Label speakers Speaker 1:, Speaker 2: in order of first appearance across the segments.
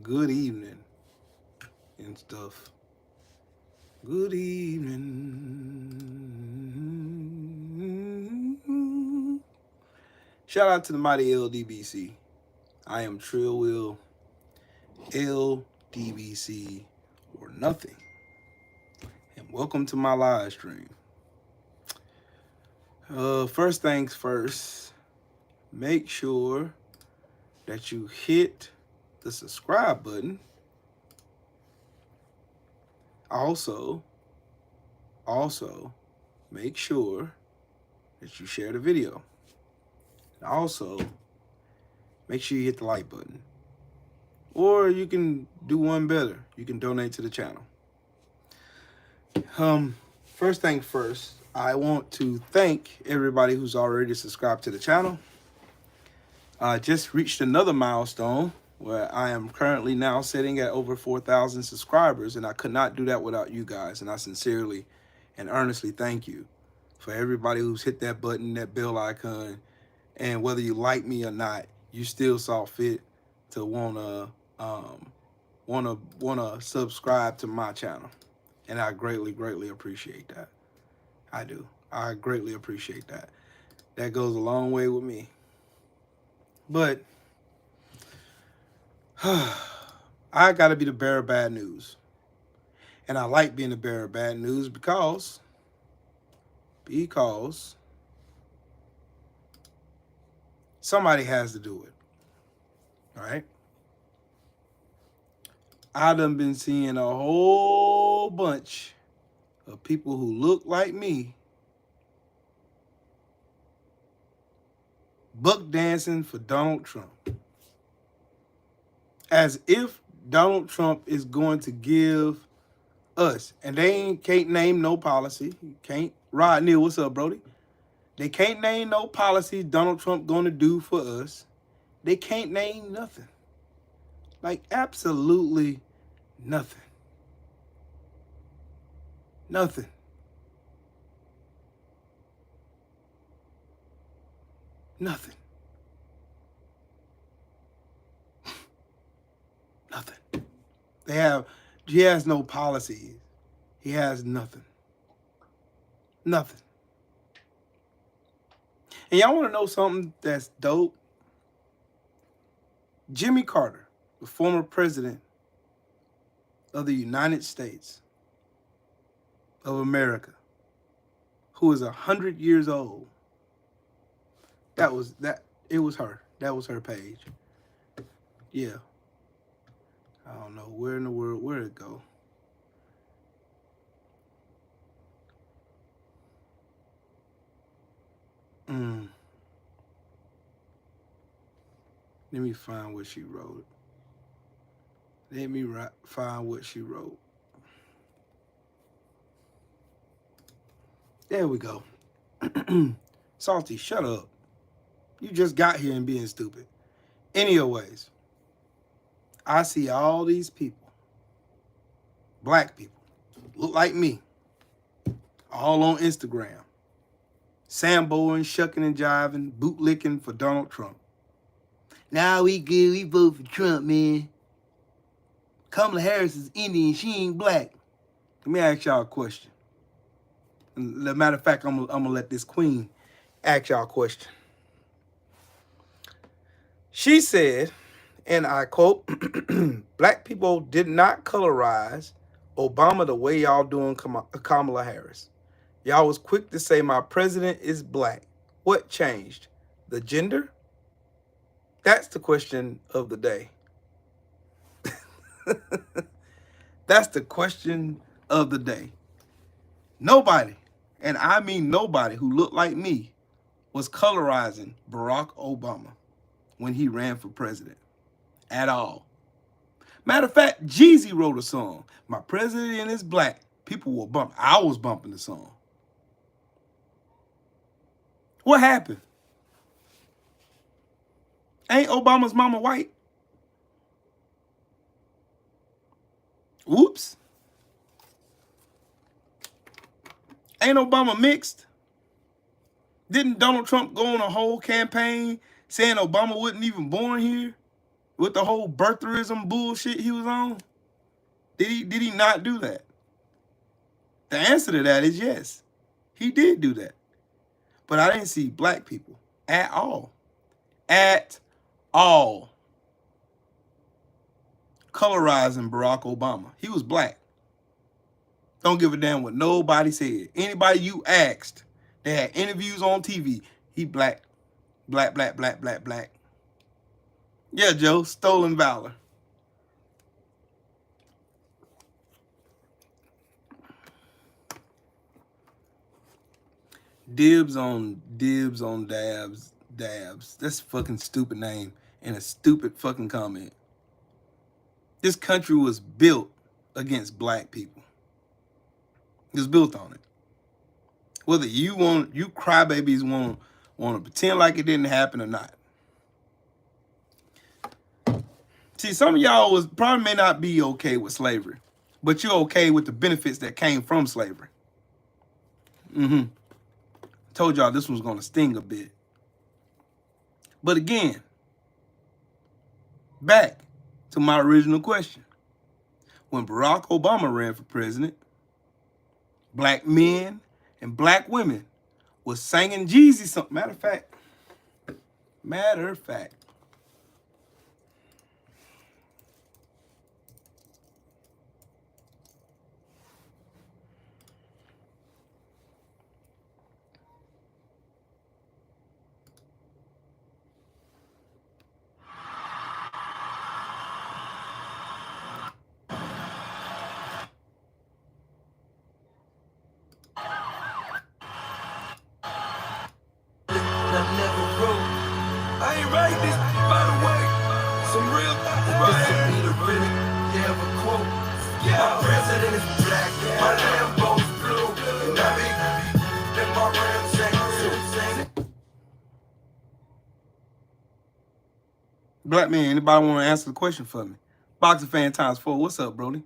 Speaker 1: good evening and stuff. Good evening. Shout out to the mighty LDBC. I am Trill Will, LDBC or nothing. And welcome to my live stream. First things first, make sure that you hit the subscribe button. Also, make sure that you share the video. And also, make sure you hit the like button. Or you can do one better. You can donate to the channel. First thing first, I want to thank everybody who's already subscribed to the channel. I just reached another milestone where I am currently now sitting at over 4,000 subscribers, and I could not do that without you guys. And I sincerely and earnestly thank you for everybody who's hit that button, that bell icon, and whether you like me or not, you still saw fit to wanna subscribe to my channel, and I greatly appreciate that. I do. I greatly appreciate that. That goes a long way with me. But I gotta be the bearer of bad news, and I like being the bearer of bad news because somebody has to do it. All right. I done been seeing a whole bunch of people who look like me buck dancing for Donald Trump. As if Donald Trump is going to give us, and they can't name no policy. Can't. Rod Neal, what's up, Brody? They can't name no policy Donald Trump going to do for us. They can't name nothing. Like, absolutely nothing. Nothing. Nothing. Nothing. He has no policies. He has nothing. Nothing. And y'all want to know something that's dope? Jimmy Carter, the former president of the United States of America, who is 100 years old. It was her. That was her page. Yeah. I don't know where in the world, where'd it go? Let me find what she wrote. Find what she wrote. There we go. Salty, shut up. You just got here and being stupid. Anyways, I see all these people, black people, look like me, all on Instagram, samboing, shucking and jiving, bootlicking for Donald Trump. Now we good, we vote for Trump, man. Kamala Harris is Indian, she ain't black. Let me ask y'all a question. As a matter of fact, I'm gonna let this queen ask y'all a question. She said, and I quote, black people did not colorize Obama the way y'all doing Kamala Harris. Y'all was quick to say my president is black. What changed? The gender? That's the question of the day. That's the question of the day. Nobody, and I mean nobody who looked like me, was colorizing Barack Obama when he ran for president at all. Matter of fact, Jeezy wrote a song, My President is Black. People were bumping. I was bumping the song. What happened? Ain't Obama's mama white? Whoops. Ain't Obama mixed? Didn't Donald Trump go on a whole campaign saying Obama wasn't even born here? with the whole birtherism bullshit he was on? Did he not do that? The answer to that is yes. He did do that. But I didn't see black people at all. At all. Colorizing Barack Obama. He was black. Don't give a damn what nobody said. Anybody you asked, they had interviews on TV. He black. Black, black, black, black, black. Yeah, Joe, stolen valor. Dibs on dabs. That's a fucking stupid name and a stupid fucking comment. This country was built against black people. It was built on it. Whether you crybabies want to pretend like it didn't happen or not. See, some of y'all probably may not be okay with slavery, but you're okay with the benefits that came from slavery. Told y'all this was going to sting a bit. But again, back to my original question. When Barack Obama ran for president, black men and black women was singing Jeezy something. Matter of fact,
Speaker 2: I ain't write this, by the way. Some real this will be the really never quote. My president is black, my Lambo's blue, and I be that my Rams ain't.
Speaker 1: Black man, anybody want to answer the question for me? Boxing fan times 4. What's up, Brody?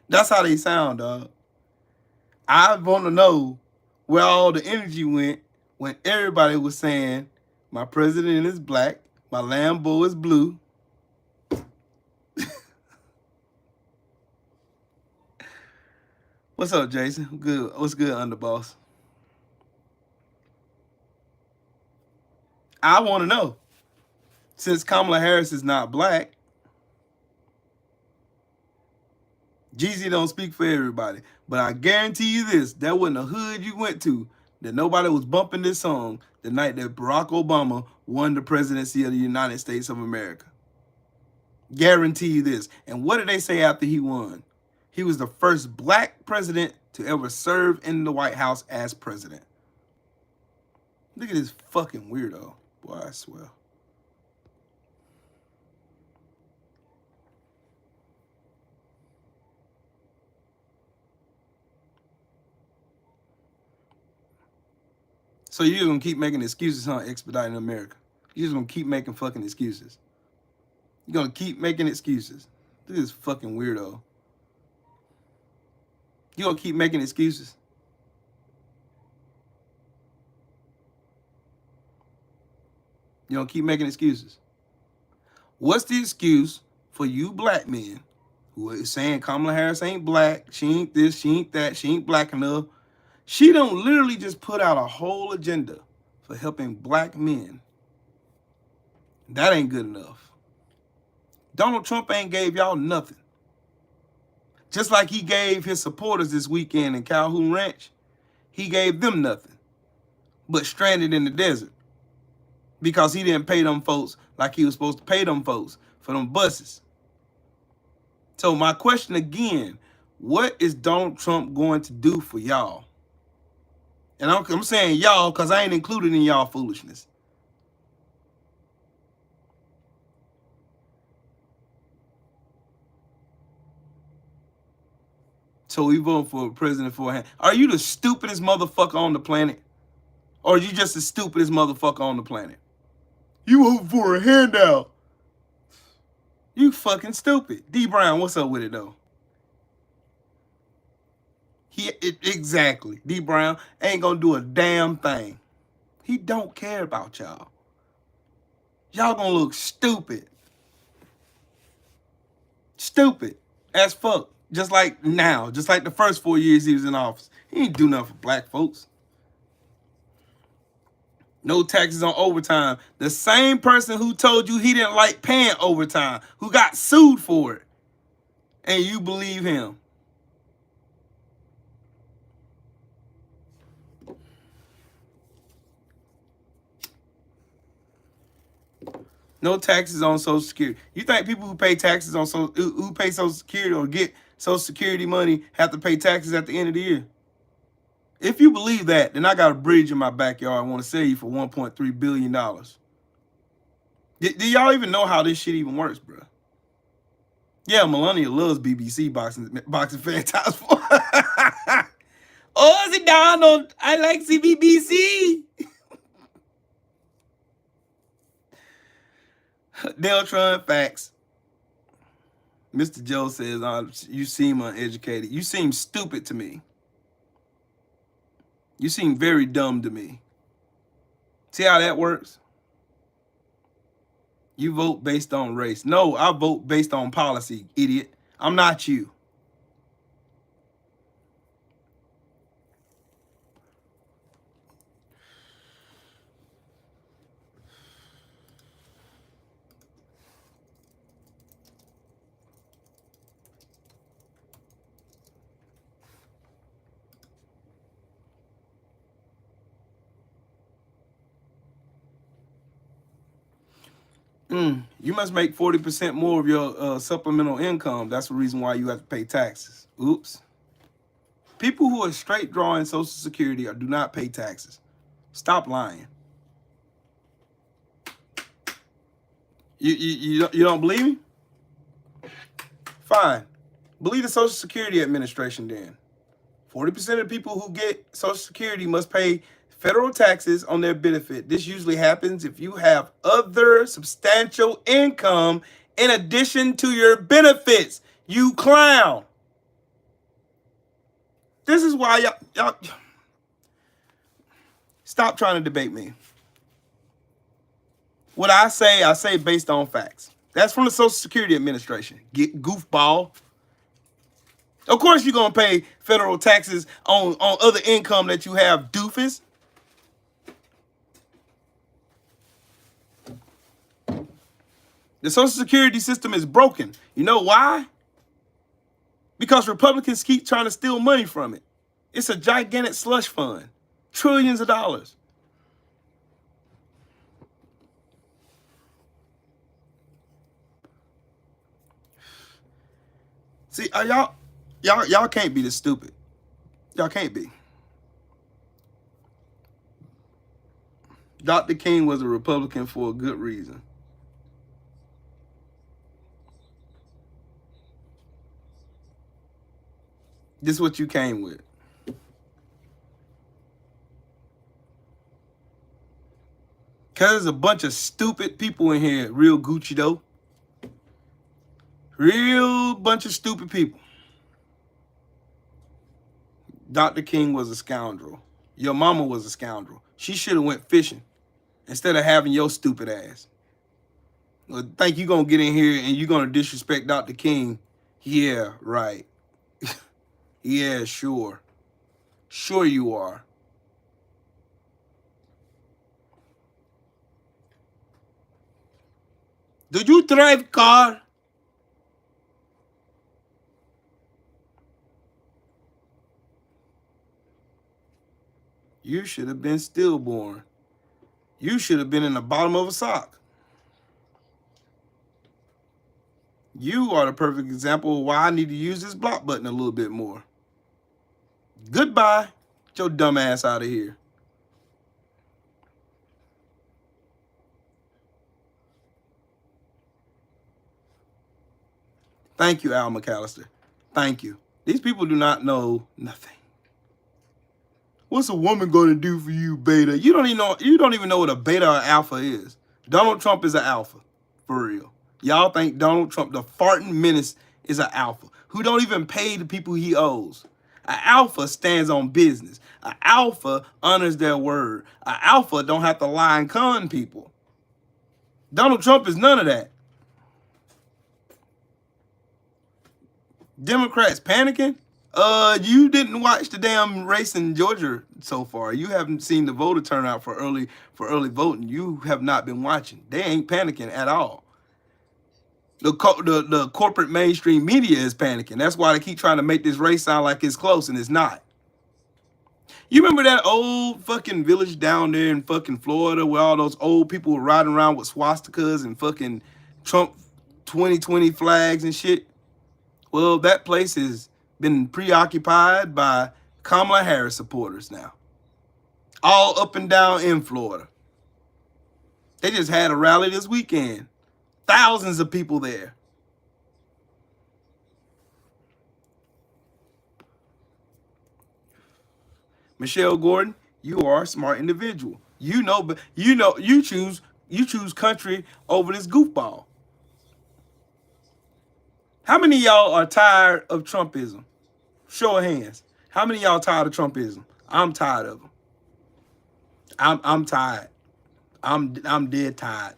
Speaker 1: That's how they sound, dog. I want to know where all the energy went when everybody was saying, my president is black, my Lambo is blue. What's up, Jason? Good. What's good, underboss? I want to know, since Kamala Harris is not black, Jeezy don't speak for everybody, but I guarantee you this, there wasn't a hood you went to that nobody was bumping this song the night that Barack Obama won the presidency of the United States of America. Guarantee you this. And what did they say after he won? He was the first black president to ever serve in the White House as president. Look at this fucking weirdo. Boy, I swear. So you're going to keep making excuses, huh, expediting America? You're just going to keep making fucking excuses. You're going to keep making excuses. Look at this fucking weirdo. You're going to keep making excuses. You don't keep making excuses. What's the excuse for you black men who are saying Kamala Harris ain't black, she ain't this, she ain't that, she ain't black enough? She don't literally just put out a whole agenda for helping black men. That ain't good enough. Donald Trump ain't gave y'all nothing. Just like he gave his supporters this weekend in Calhoun Ranch, he gave them nothing, but stranded in the desert because he didn't pay them folks like he was supposed to pay them folks for them buses. So my question again, what is Donald Trump going to do for y'all? And I'm saying y'all because I ain't included in y'all foolishness. So we vote for president for a hand. Are you the stupidest motherfucker on the planet? Or are you just the stupidest motherfucker on the planet? You vote for a handout. You fucking stupid. D Brown, what's up with it though? Exactly. D Brown ain't gonna do a damn thing. He don't care about y'all. Y'all gonna look stupid. Stupid as fuck. Just like now. Just like the first 4 years he was in office. He ain't do nothing for black folks. No taxes on overtime. The same person who told you he didn't like paying overtime, who got sued for it. And you believe him. No taxes on Social Security. You think people who pay taxes on who pay Social Security or get Social Security money have to pay taxes at the end of the year? If you believe that, then I got a bridge in my backyard I want to sell you for $1.3 billion. Do y'all even know how this shit even works, bro? Yeah, Melania loves BBC boxing franchise. Oh, is it Donald? I like CBBC. Deltron facts. Mr. Joe says, you seem uneducated. You seem stupid to me. You seem very dumb to me. See how that works? You vote based on race. No, I vote based on policy, idiot. I'm not you. You must make 40% more of your supplemental income. That's the reason why you have to pay taxes. Oops. People who are straight drawing Social Security do not pay taxes. Stop lying. You don't believe me? Fine. Believe the Social Security Administration then. 40% of people who get Social Security must pay federal taxes on their benefit. This usually happens if you have other substantial income in addition to your benefits. You clown. This is why y'all stop trying to debate me. What I say based on facts. That's from the Social Security Administration. Get goofball. Of course you're going to pay federal taxes on other income that you have, doofus. The Social Security system is broken. You know why? Because Republicans keep trying to steal money from it. It's a gigantic slush fund. Trillions of dollars. See, y'all can't be this stupid. Y'all can't be. Dr. King was a Republican for a good reason. This is what you came with. Because there's a bunch of stupid people in here, real Gucci though. Real bunch of stupid people. Dr. King was a scoundrel. Your mama was a scoundrel. She should have went fishing instead of having your stupid ass. Well, think you gonna get in here and you gonna disrespect Dr. King? Yeah, right. Yeah, sure. Sure you are. Do you drive car? You should have been stillborn. You should have been in the bottom of a sock. You are the perfect example of why I need to use this block button a little bit more. Goodbye. Get your dumb ass out of here. Thank you, Al McAllister. Thank you. These people do not know nothing. What's a woman gonna do for you, beta? You don't even know what a beta or alpha is. Donald Trump is an alpha. For real. Y'all think Donald Trump, the farting menace, is an alpha who don't even pay the people he owes. An alpha stands on business. An alpha honors their word. An alpha don't have to lie and con people. Donald Trump is none of that. Democrats panicking? You didn't watch the damn race in Georgia so far. You haven't seen the voter turnout for early voting. You have not been watching. They ain't panicking at all. The corporate mainstream media is panicking. That's why they keep trying to make this race sound like it's close, and it's not. You remember that old fucking village down there in fucking Florida where all those old people were riding around with swastikas and fucking Trump 2020 flags and shit? Well, that place has been preoccupied by Kamala Harris supporters now. All up and down in Florida. They just had a rally this weekend. Thousands of people there. Michelle Gordon, you are a smart individual. You choose country over this goofball. How many of y'all are tired of Trumpism? Show of hands. How many of y'all tired of Trumpism? I'm tired of them. I'm tired. I'm dead tired.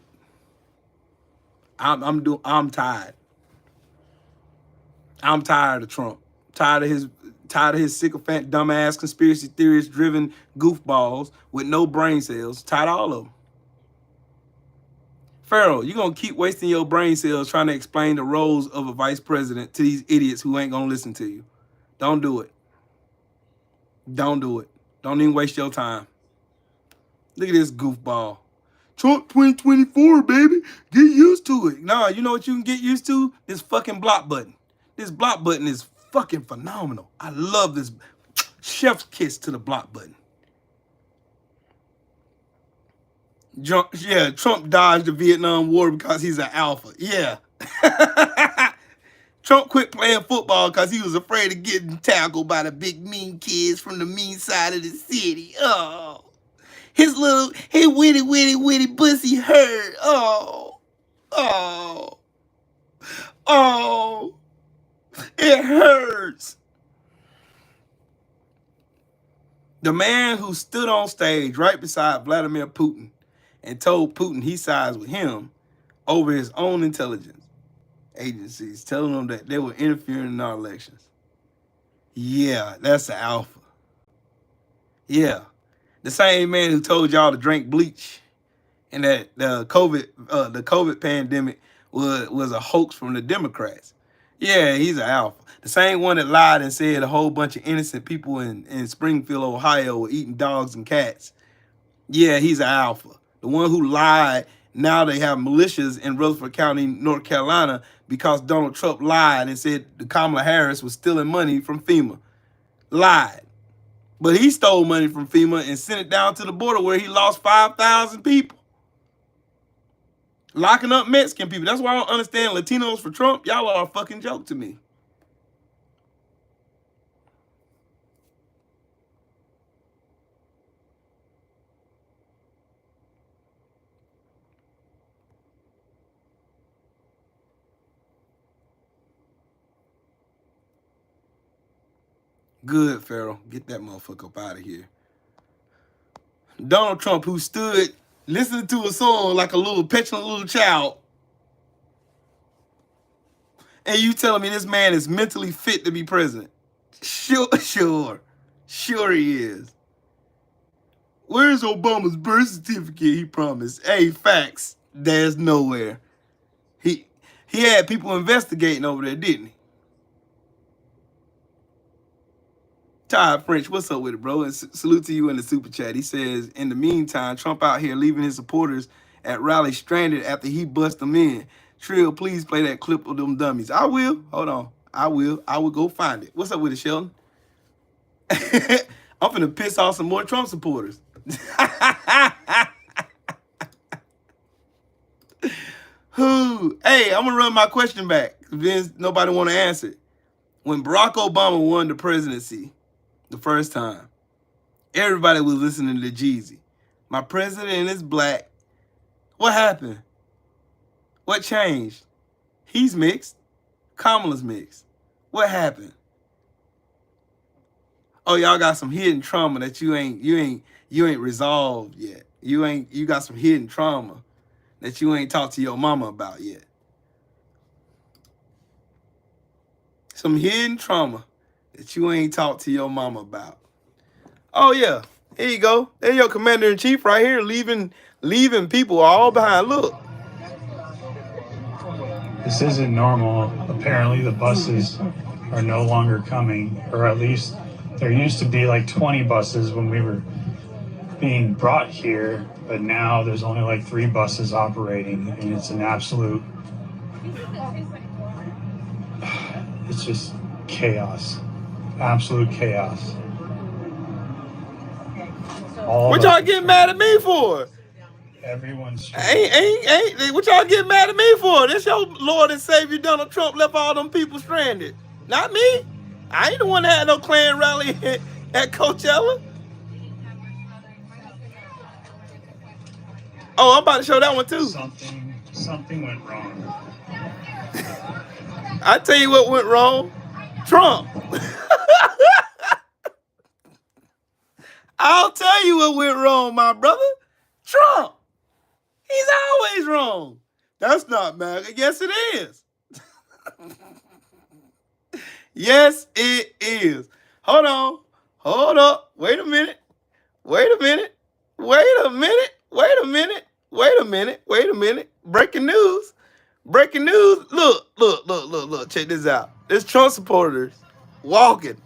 Speaker 1: I'm tired. I'm tired of Trump. Tired of his sycophant, dumbass, conspiracy theorist driven goofballs with no brain cells. Tired of all of them. Pharaoh, you're going to keep wasting your brain cells trying to explain the roles of a vice president to these idiots who ain't going to listen to you. Don't do it. Don't do it. Don't even waste your time. Look at this goofball. Trump 2024, baby. Get used to it. Nah, you know what you can get used to? This fucking block button. This block button is fucking phenomenal. I love this. Chef's kiss to the block button. Yeah, Trump dodged the Vietnam War because he's an alpha. Yeah. Trump quit playing football because he was afraid of getting tackled by the big mean kids from the mean side of the city. Oh. His witty pussy hurt. Oh. Oh. Oh. It hurts. The man who stood on stage right beside Vladimir Putin and told Putin he sides with him over his own intelligence agencies, telling them that they were interfering in our elections. Yeah, that's an alpha. Yeah. The same man who told y'all to drink bleach and that the COVID pandemic was a hoax from the Democrats. Yeah, he's an alpha. The same one that lied and said a whole bunch of innocent people in Springfield, Ohio were eating dogs and cats. Yeah, he's an alpha. The one who lied, now they have militias in Rutherford County, North Carolina, because Donald Trump lied and said that Kamala Harris was stealing money from FEMA. Lied. But he stole money from FEMA and sent it down to the border where he lost 5,000 people. Locking up Mexican people. That's why I don't understand Latinos for Trump. Y'all are a fucking joke to me. Good, Pharaoh. Get that motherfucker up out of here. Donald Trump, who stood listening to a song like a little petulant little child, and you telling me this man is mentally fit to be president? Sure he is. Where's Obama's birth certificate he promised? Hey, facts. There's nowhere. He had people investigating over there, didn't he? Todd French, what's up with it, bro? And salute to you in the super chat. He says, in the meantime, Trump out here leaving his supporters at rallies stranded after he bust them in. Trill, please play that clip of them dummies. I will. Hold on. I will go find it. What's up with it, Sheldon? I'm finna piss off some more Trump supporters. Who? Hey, I'm gonna run my question back. Then nobody want to answer it. When Barack Obama won the presidency the first time, everybody was listening to Jeezy. My president is black. What happened? What changed? He's mixed. Kamala's mixed. What happened? Oh, y'all got some hidden trauma that you ain't resolved yet. You got some hidden trauma that you ain't talked to your mama about yet. Some hidden trauma that you ain't talked to your mama about. Oh yeah, here you go. There's your commander-in-chief right here, leaving people all behind. Look.
Speaker 3: This isn't normal. Apparently the buses are no longer coming, or at least there used to be like 20 buses when we were being brought here, but now there's only like 3 buses operating, and it's an absolute, it's just chaos. Absolute chaos.
Speaker 1: What y'all getting mad at me for?
Speaker 3: Everyone's
Speaker 1: ain't what y'all getting mad at me for? This your Lord and Savior Donald Trump left all them people stranded. Not me. I ain't the one that had no Klan rally at Coachella. Oh, I'm about to show that one too.
Speaker 3: Something went wrong.
Speaker 1: I tell you what went wrong. Trump. I'll tell you what went wrong, my brother. Trump. He's always wrong. That's not MAGA. Yes, it is. Yes, it is. Hold on. Hold up. Wait a minute. Wait a minute. Wait a minute. Wait a minute. Wait a minute. Wait a minute. Breaking news. Breaking news. Look. Check this out. There's Trump supporters walking.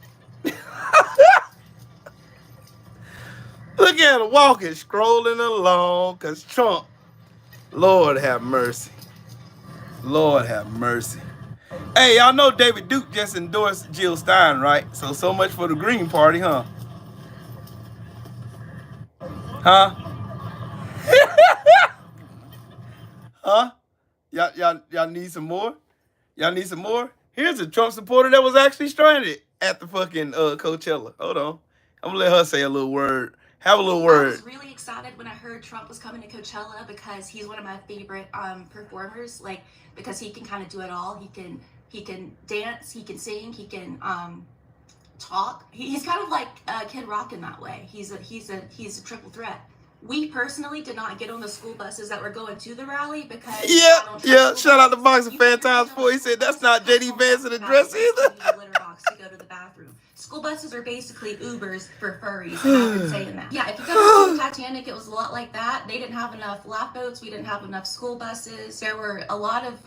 Speaker 1: Look at them walking, scrolling along, because Trump, Lord have mercy. Lord have mercy. Hey, y'all know David Duke just endorsed Jill Stein, right? So much for the Green Party, huh? Huh? Huh? Y'all need some more? Y'all need some more? Here's a Trump supporter that was actually stranded at the fucking Coachella. Hold on. I'm gonna let her say a little word. Have a little word.
Speaker 4: I was really excited when I heard Trump was coming to Coachella because he's one of my favorite performers. Like, because he can kind of do it all. He can dance, he can sing, he can talk. He's kind of like Kid Rock in that way. He's a triple threat. We personally did not get on the school buses that were going to the rally because
Speaker 1: yeah. Shout out to Boxing Fan Times 4. He said that's not JD Vance's address either.
Speaker 4: Litter box to go to the bathroom. School buses are basically Ubers for furries, and I've been saying that. Yeah, if you go to the Titanic, it was a lot like that. They didn't have enough lap boats. We didn't have enough school buses. There were a lot of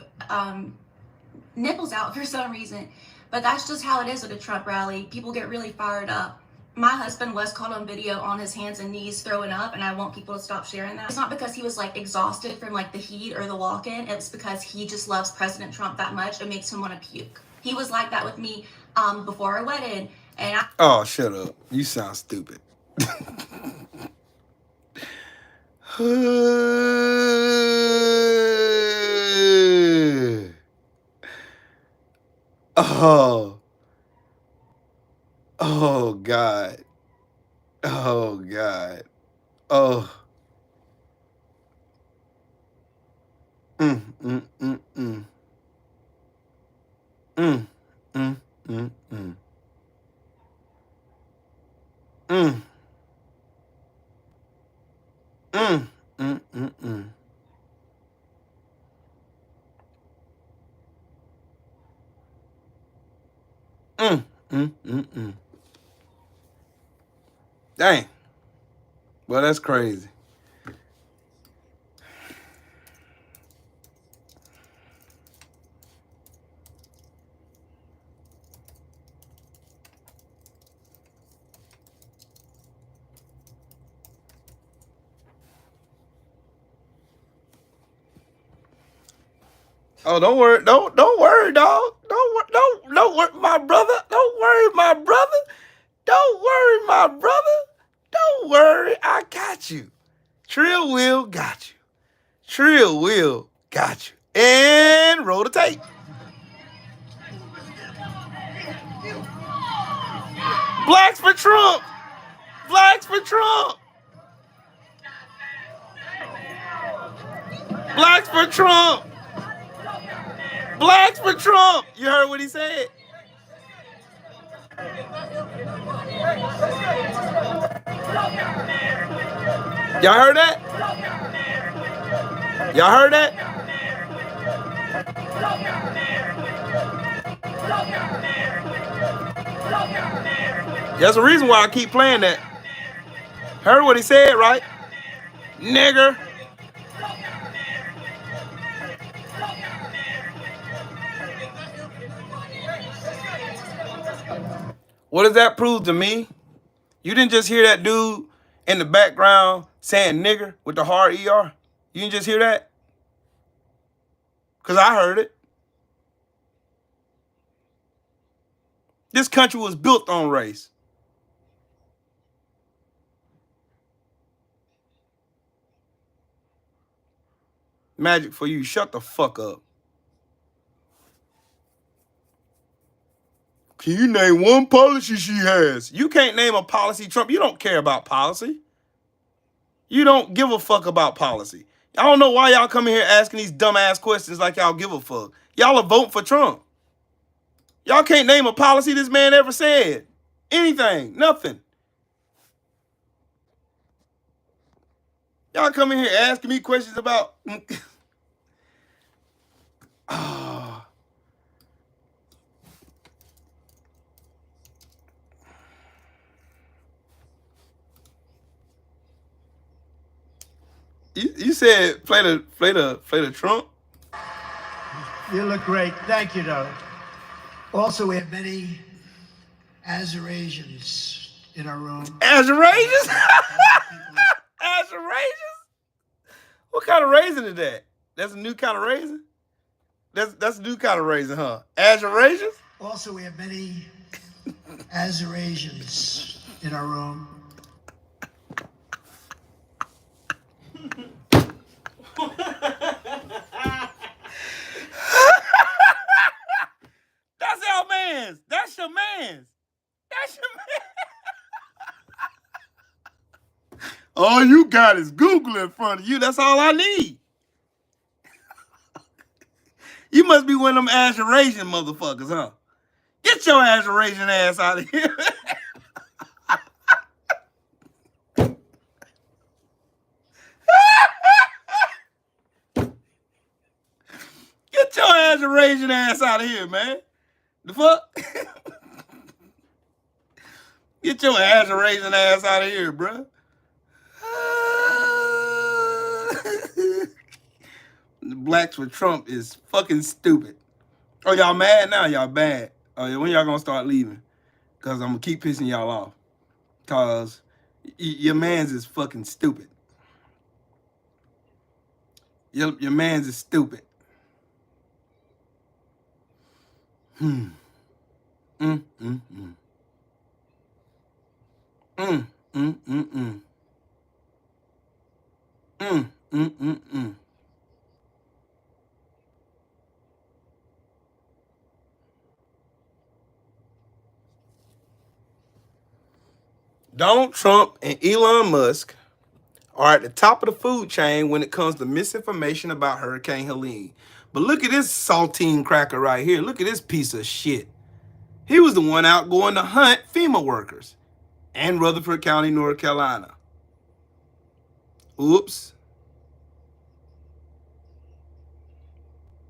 Speaker 4: nipples out for some reason. But that's just how it is at a Trump rally. People get really fired up. My husband was caught on video on his hands and knees throwing up, and I want people to stop sharing that. It's not because he was like exhausted from like the heat or the walk-in. It's because he just loves President Trump that much. It makes him want to puke. He was like that with me before our wedding. And
Speaker 1: oh, shut up. You sound stupid. Oh God. Oh God. Oh. Mm. Dang. Well, that's crazy. Oh, don't worry, don't worry, dog. Don't worry, my brother. Don't worry, my brother. Don't worry, my brother. Don't worry, I got you. Trill Will got you. Trill Will got you. And roll the tape. Blacks for Trump. Blacks for Trump. Blacks for Trump. Blacks for Trump. You heard what he said? Y'all heard that? Y'all heard that? There's a reason why I keep playing that. Heard what he said, right? Nigger. What does that prove to me? You didn't just hear that dude in the background saying nigger with the hard ER? You didn't just hear that? Because I heard it. This country was built on race. Magic for you, shut the fuck up. Can you name one policy she has? You can't name a policy, Trump. You don't care about policy. You don't give a fuck about policy. I don't know why y'all come in here asking these dumbass questions like y'all give a fuck. Y'all are voting for Trump. Y'all can't name a policy this man ever said. Anything. Nothing. Y'all come in here asking me questions about... You said play the Trump?
Speaker 5: You look great. Thank you, though. Also, we have many Azerasians in our room.
Speaker 1: Azerasians? Azerasians? What kind of raisin is that? That's a new kind of raisin? That's a new kind of raisin, huh? Azerasians?
Speaker 5: Also, we have many Azerasians in our room.
Speaker 1: That's our man's. That's your man's. That's your man. All you got is Google in front of you. That's all I need. You must be one of them Azerasian motherfuckers, huh? Get your Azerasian ass out of here. Get your Azerasian ass out of here, man. The fuck? Get your Azerasian ass out of here, bruh. The blacks with Trump is fucking stupid. Oh, y'all mad now? Y'all bad. Oh, yeah, when y'all gonna start leaving? Because I'm gonna keep pissing y'all off. Because your man's is fucking stupid. Your man's is stupid. Mm, mm, mm. Mm, mm, mm, mm. Mm, mm, mm, mm. Donald Trump and Elon Musk are at the top of the food chain when it comes to misinformation about Hurricane Helene. But look at this saltine cracker right here. Look at this piece of shit. He was the one out going to hunt FEMA workers in Rutherford County, North Carolina. Oops.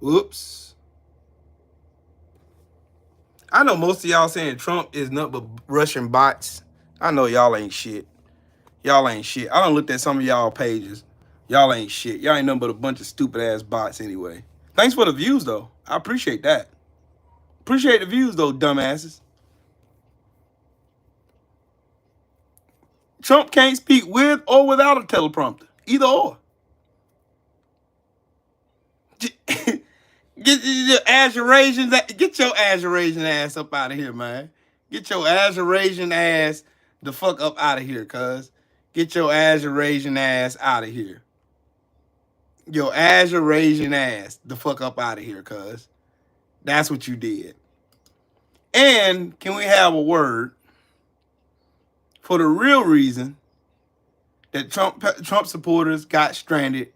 Speaker 1: Oops. I know most of y'all saying Trump is nothing but Russian bots. I know y'all ain't shit. Y'all ain't shit. I done looked at some of y'all pages. Y'all ain't shit. Y'all ain't nothing but a bunch of stupid ass bots anyway. Thanks for the views though. I appreciate that. Appreciate the views though, dumbasses. Trump can't speak with or without a teleprompter. Either or. Get your Azerasian ass up out of here, man. Get your Azerasian ass the fuck up out of here, cuz. Get your Azerasian ass out of here. Your Azerasian ass the fuck up out of here, cuz. That's what you did. And can we have a word for the real reason that Trump supporters got stranded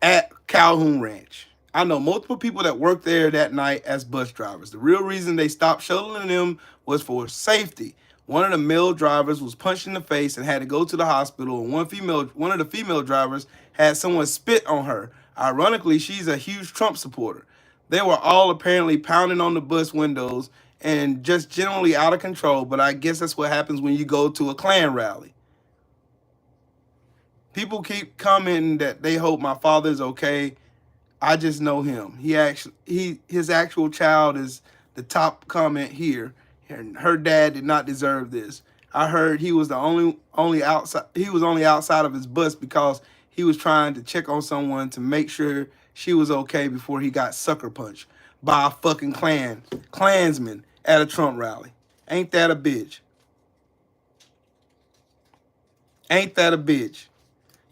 Speaker 1: at Calhoun Ranch? I know multiple people that worked there that night as bus drivers. The real reason they stopped shuttling them was for safety. One of the male drivers was punched in the face and had to go to the hospital, and one of the female drivers had someone spit on her. Ironically, she's a huge Trump supporter. They were all apparently pounding on the bus windows and just generally out of control, but I guess that's what happens when you go to a Klan rally. People keep commenting that they hope my father's okay. I just know him. His actual child is the top comment here. And her dad did not deserve this. I heard he was only outside of his bus because he was trying to check on someone to make sure she was okay before he got sucker punched by a fucking Klansman at a Trump rally. Ain't that a bitch? Ain't that a bitch?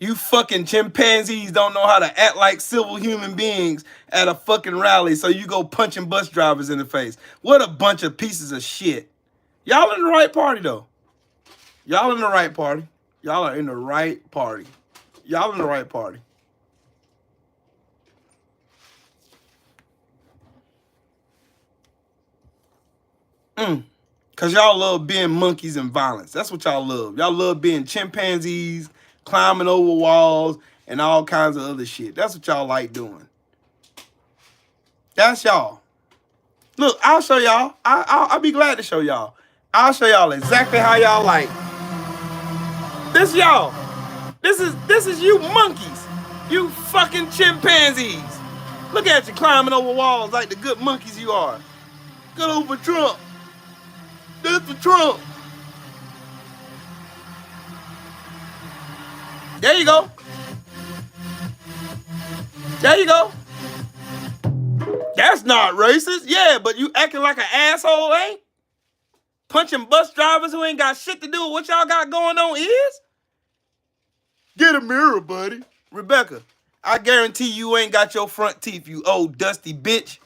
Speaker 1: You fucking chimpanzees don't know how to act like civil human beings at a fucking rally, so you go punching bus drivers in the face. What a bunch of pieces of shit. Y'all in the right party, though. Y'all in the right party. Y'all are in the right party. Y'all in the right party. Because y'all love being monkeys and violence. That's what y'all love. Y'all love being chimpanzees, climbing over walls, and all kinds of other shit. That's what y'all like doing. That's y'all. Look, I'll show y'all. I'll be glad to show y'all. I'll show y'all exactly how y'all like. This y'all. This is you monkeys. You fucking chimpanzees. Look at you climbing over walls like the good monkeys you are. Good over Trump. This for Trump. There you go. There you go. That's not racist. Yeah, but you acting like an asshole, ain't? Punching bus drivers who ain't got shit to do with what y'all got going on is? Get a mirror, buddy. Rebecca, I guarantee you ain't got your front teeth, you old dusty bitch.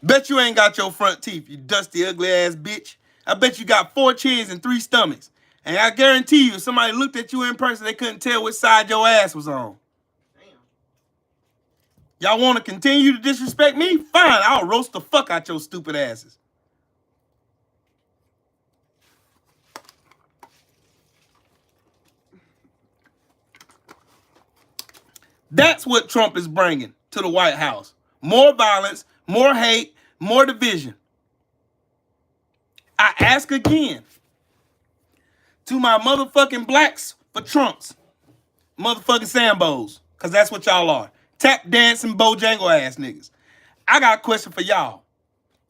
Speaker 1: Bet you ain't got your front teeth, you dusty, ugly ass bitch. I bet you got 4 chins and 3 stomachs. And I guarantee you, if somebody looked at you in person, they couldn't tell which side your ass was on. Y'all want to continue to disrespect me? Fine, I'll roast the fuck out your stupid asses. That's what Trump is bringing to the White House. More violence, more hate, more division. I ask again to my motherfucking blacks for Trumps. Motherfucking Sambos. Because that's what y'all are. Tap dancing Bojangle ass niggas. I got a question for y'all.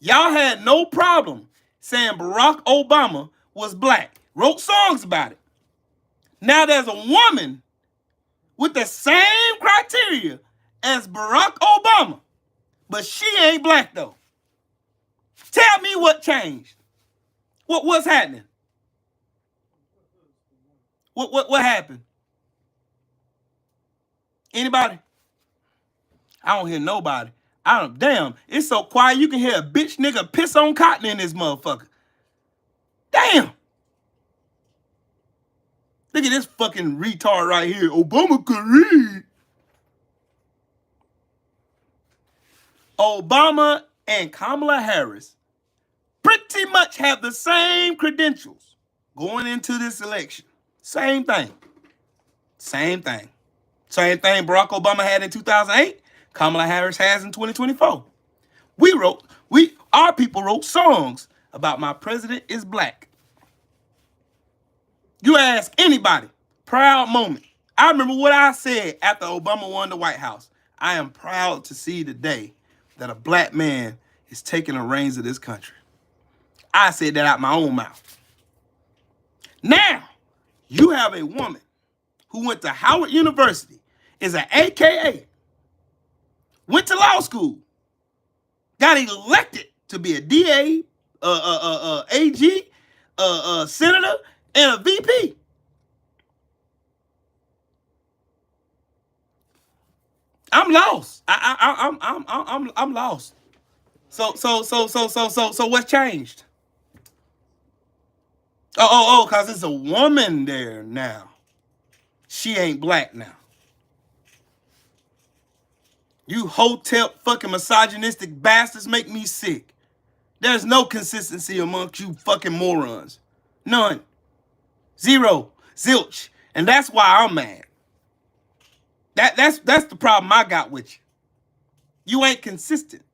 Speaker 1: Y'all had no problem saying Barack Obama was black. Wrote songs about it. Now there's a woman with the same criteria as Barack Obama, but she ain't black though. Tell me what changed. What's happening? What happened? Anybody? I don't hear nobody. Damn, it's so quiet you can hear a bitch nigga piss on cotton in this motherfucker. Damn. Look at this fucking retard right here. Obama could read. Obama and Kamala Harris pretty much have the same credentials going into this election. Same thing. Same thing. Same thing Barack Obama had in 2008, Kamala Harris has in 2024. Our people wrote songs about my president is black. You ask anybody, proud moment. I remember what I said after Obama won the White House. I am proud to see today that a black man is taking the reins of this country. I said that out my own mouth. Now, you have a woman who went to Howard University, is an AKA, went to law school, got elected to be a DA, AG, senator, and a VP. I'm lost. I'm lost. So what's changed? Cause it's a woman there now. She ain't black now. You hotep fucking misogynistic bastards make me sick. There's no consistency amongst you fucking morons. None. Zero. Zilch. And that's why I'm mad. That's the problem I got with you. You ain't consistent.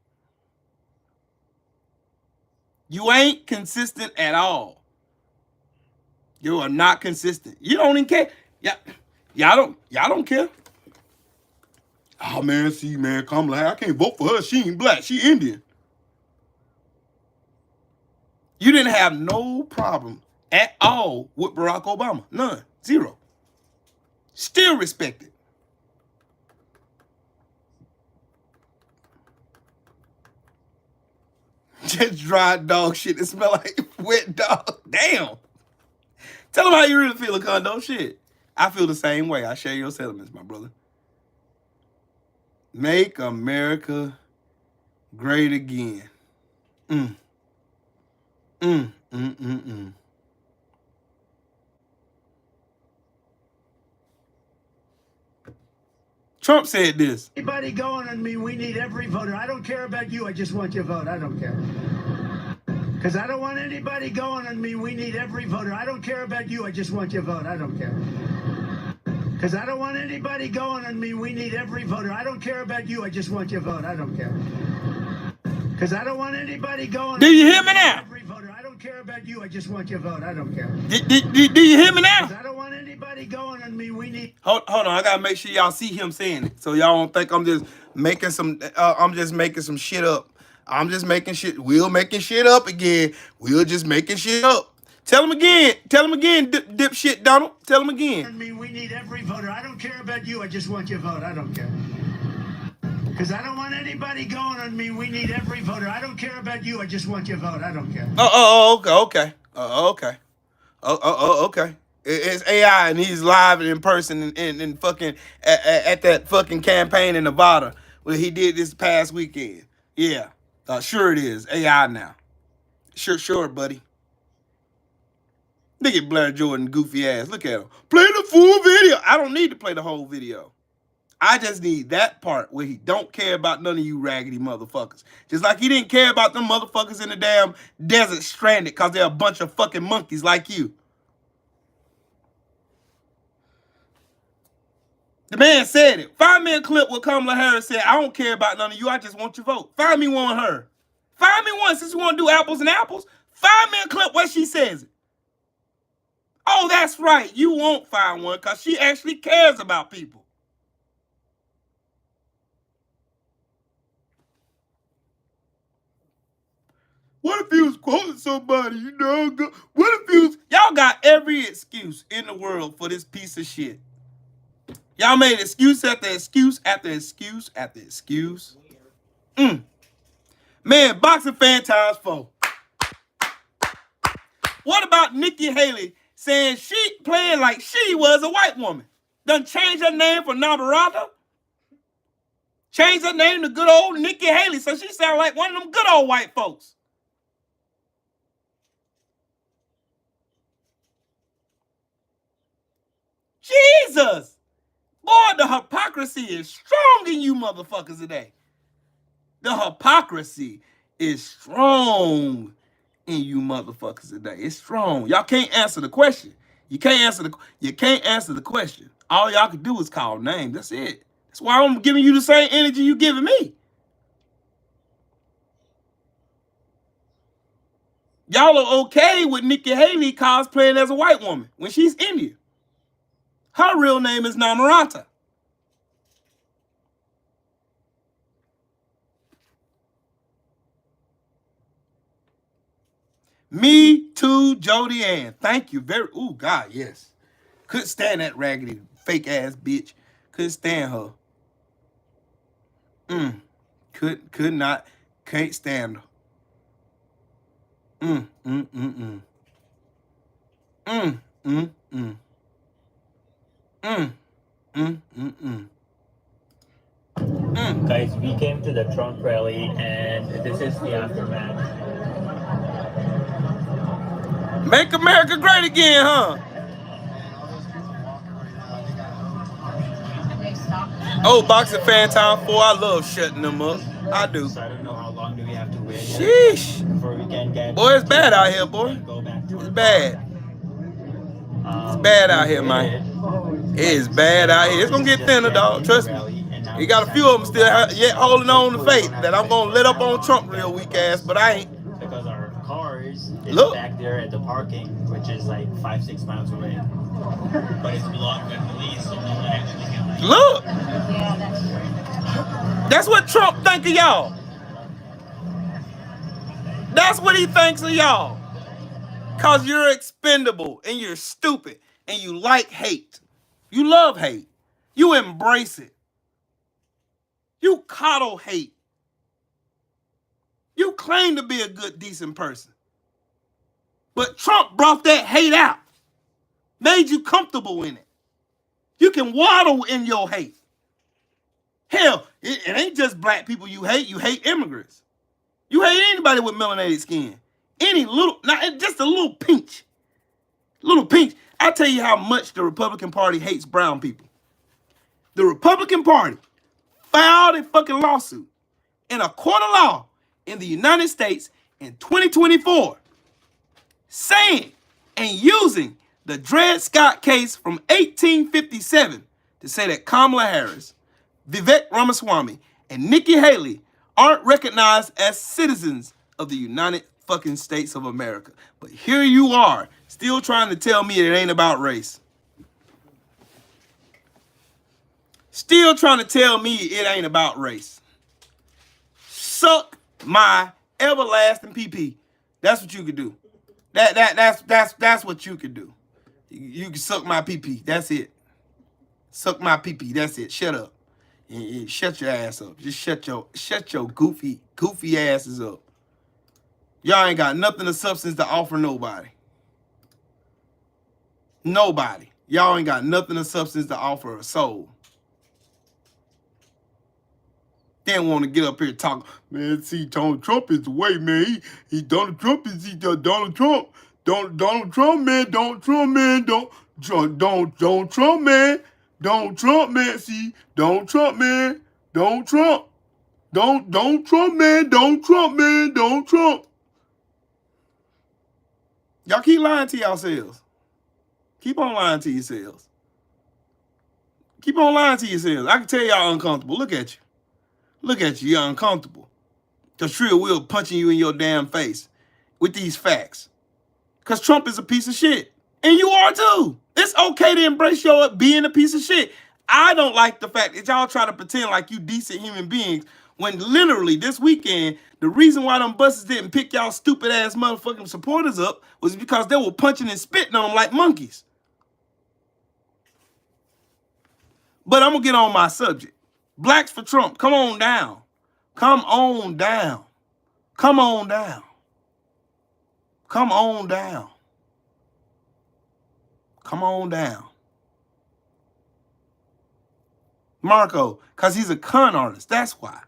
Speaker 1: You ain't consistent at all. You are not consistent. You don't even care. Y'all don't care. Oh man, see man, Kamala, I can't vote for her. She ain't black. She Indian. You didn't have no problem at all with Barack Obama. None. Zero. Still respected. Just dry dog shit that smell like wet dog. Damn. Tell them how you really feel, Condo. Shit. I feel the same way. I share your sentiments, my brother. Make America great again. Trump said this.
Speaker 5: Anybody going on me, we need every voter. I don't care about you. I just want your vote. I don't care. Because I don't want anybody going on me. We need every voter. I don't care about you. I just want your vote. I don't care. Because I don't want anybody going on me. We need every voter. I don't care about you. I just want your vote. I don't care. Because I don't want anybody going.
Speaker 1: Do you hear me now?
Speaker 5: Every voter. I don't care about you. I just want your vote. I don't care.
Speaker 1: Do you hear me now?
Speaker 5: Because I don't want anybody going on me. We need.
Speaker 1: Hold on. I gotta make sure y'all see him saying it, so y'all don't think I'm just making some. I'm just making some shit up. I'm just making shit. We're making shit up again. We're just making shit up. Tell him again. Tell him again, dipshit Donald. Tell him again.
Speaker 5: We need every voter. I don't care about you. I just want your vote. I don't care. Because I don't want anybody going on me. We need every voter. I don't care about you. I just want your vote. I don't care.
Speaker 1: Okay. Okay. It's AI and he's live and in person and fucking at that fucking campaign in Nevada where he did this past weekend. Yeah. Sure it is. AI now. Sure, buddy. Look at Blair Jordan, goofy ass. Look at him. Play the full video. I don't need to play the whole video. I just need that part where he don't care about none of you raggedy motherfuckers. Just like he didn't care about them motherfuckers in the damn desert stranded because they're a bunch of fucking monkeys like you. The man said it. Find me a clip where Kamala Harris said, I don't care about none of you. I just want your vote. Find me one of her. Find me one since you want to do apples and apples. Find me a clip where she says it. Oh, that's right. You won't find one because she actually cares about people. What if he was quoting somebody, you know? What if he was... Y'all got every excuse in the world for this piece of shit. Y'all made excuse after excuse after excuse after excuse. Man, boxing fan times 4. What about Nikki Haley saying she playing like she was a white woman? Done changed her name from Navarrete. Changed her name to good old Nikki Haley, so she sound like one of them good old white folks. Jesus! Boy, the hypocrisy is strong in you motherfuckers today. The hypocrisy is strong in you motherfuckers today. It's strong. Y'all can't answer the question. You can't answer the question. All y'all can do is call names. That's it. That's why I'm giving you the same energy you giving me. Y'all are okay with Nikki Haley cosplaying as a white woman when she's Indian. Her real name is Namarata. Me too, Jody Ann. Thank you very... Oh, God, yes. Couldn't stand that raggedy, fake-ass bitch. Couldn't stand her. Could not... Can't stand her.
Speaker 6: Guys, we came to the Trump rally, and this is the aftermath.
Speaker 1: Make America great again, huh? Oh, boxing fan time 4. I love shutting them up. I do.
Speaker 6: So I don't know how long do we have to wait
Speaker 1: Sheesh.
Speaker 6: before we can get.
Speaker 1: Boy, it's bad out here, boy.
Speaker 6: Go back to
Speaker 1: It's
Speaker 6: our
Speaker 1: bad.
Speaker 6: car.
Speaker 1: It's bad out
Speaker 6: We
Speaker 1: here, man.
Speaker 6: did.
Speaker 1: It is bad out here. It's gonna get thinner, dog. Trust me. You got a few of them still yet holding on to faith that I'm gonna let up on Trump real weak ass, but I ain't.
Speaker 6: Because our cars is
Speaker 1: Look.
Speaker 6: back there at the parking, which is like 5-6 miles away. But it's blocked by police, so no one actually can.
Speaker 1: Look. That's what Trump think of y'all. That's what he thinks of y'all. Cause you're expendable and you're stupid and you like hate. You love hate. You embrace it. You coddle hate. You claim to be a good, decent person. But Trump brought that hate out. Made you comfortable in it. You can waddle in your hate. Hell, it ain't just black people you hate immigrants. You hate anybody with melanated skin. Any little, not just a little pinch. Little pinch. I tell you how much the Republican Party hates brown people. The Republican Party filed a fucking lawsuit in a court of law in the United States in 2024 saying and using the Dred Scott case from 1857 to say that Kamala Harris, Vivek Ramaswamy, and Nikki Haley aren't recognized as citizens of the United fucking States of America. But here you are, still trying to tell me it ain't about race. Still trying to tell me it ain't about race. Suck my everlasting PP. That's what you could do. That's what you could do. You can suck my PP. That's it. Suck my PP. That's it. Shut up. Shut your ass up. Just shut your goofy asses up. Y'all ain't got nothing of substance to offer nobody. Nobody. Y'all ain't got nothing of substance to offer a soul. They don't want to get up here and talk. Man, see, Donald Trump is the way, man. Donald Trump is Donald Trump. Donald Trump, man. Donald Trump, man. Donald Trump, man. Donald Trump, man. See, Donald Trump, man. Donald Trump. Donald Trump, man. Donald Trump, man. Donald Trump. Y'all keep lying to yourselves. Keep on lying to yourselves. Keep on lying to yourselves. I can tell y'all uncomfortable. Look at you. Look at you. You're uncomfortable. Because Trill will punching you in your damn face with these facts. Because Trump is a piece of shit. And you are too. It's okay to embrace your being a piece of shit. I don't like the fact that y'all try to pretend like you decent human beings when literally this weekend, the reason why them buses didn't pick y'all stupid ass motherfucking supporters up was because they were punching and spitting on them like monkeys. But I'm going to get on my subject. Blacks for Trump. Come on down. Come on down. Come on down. Come on down. Come on down. Marco, because he's a con artist. That's why.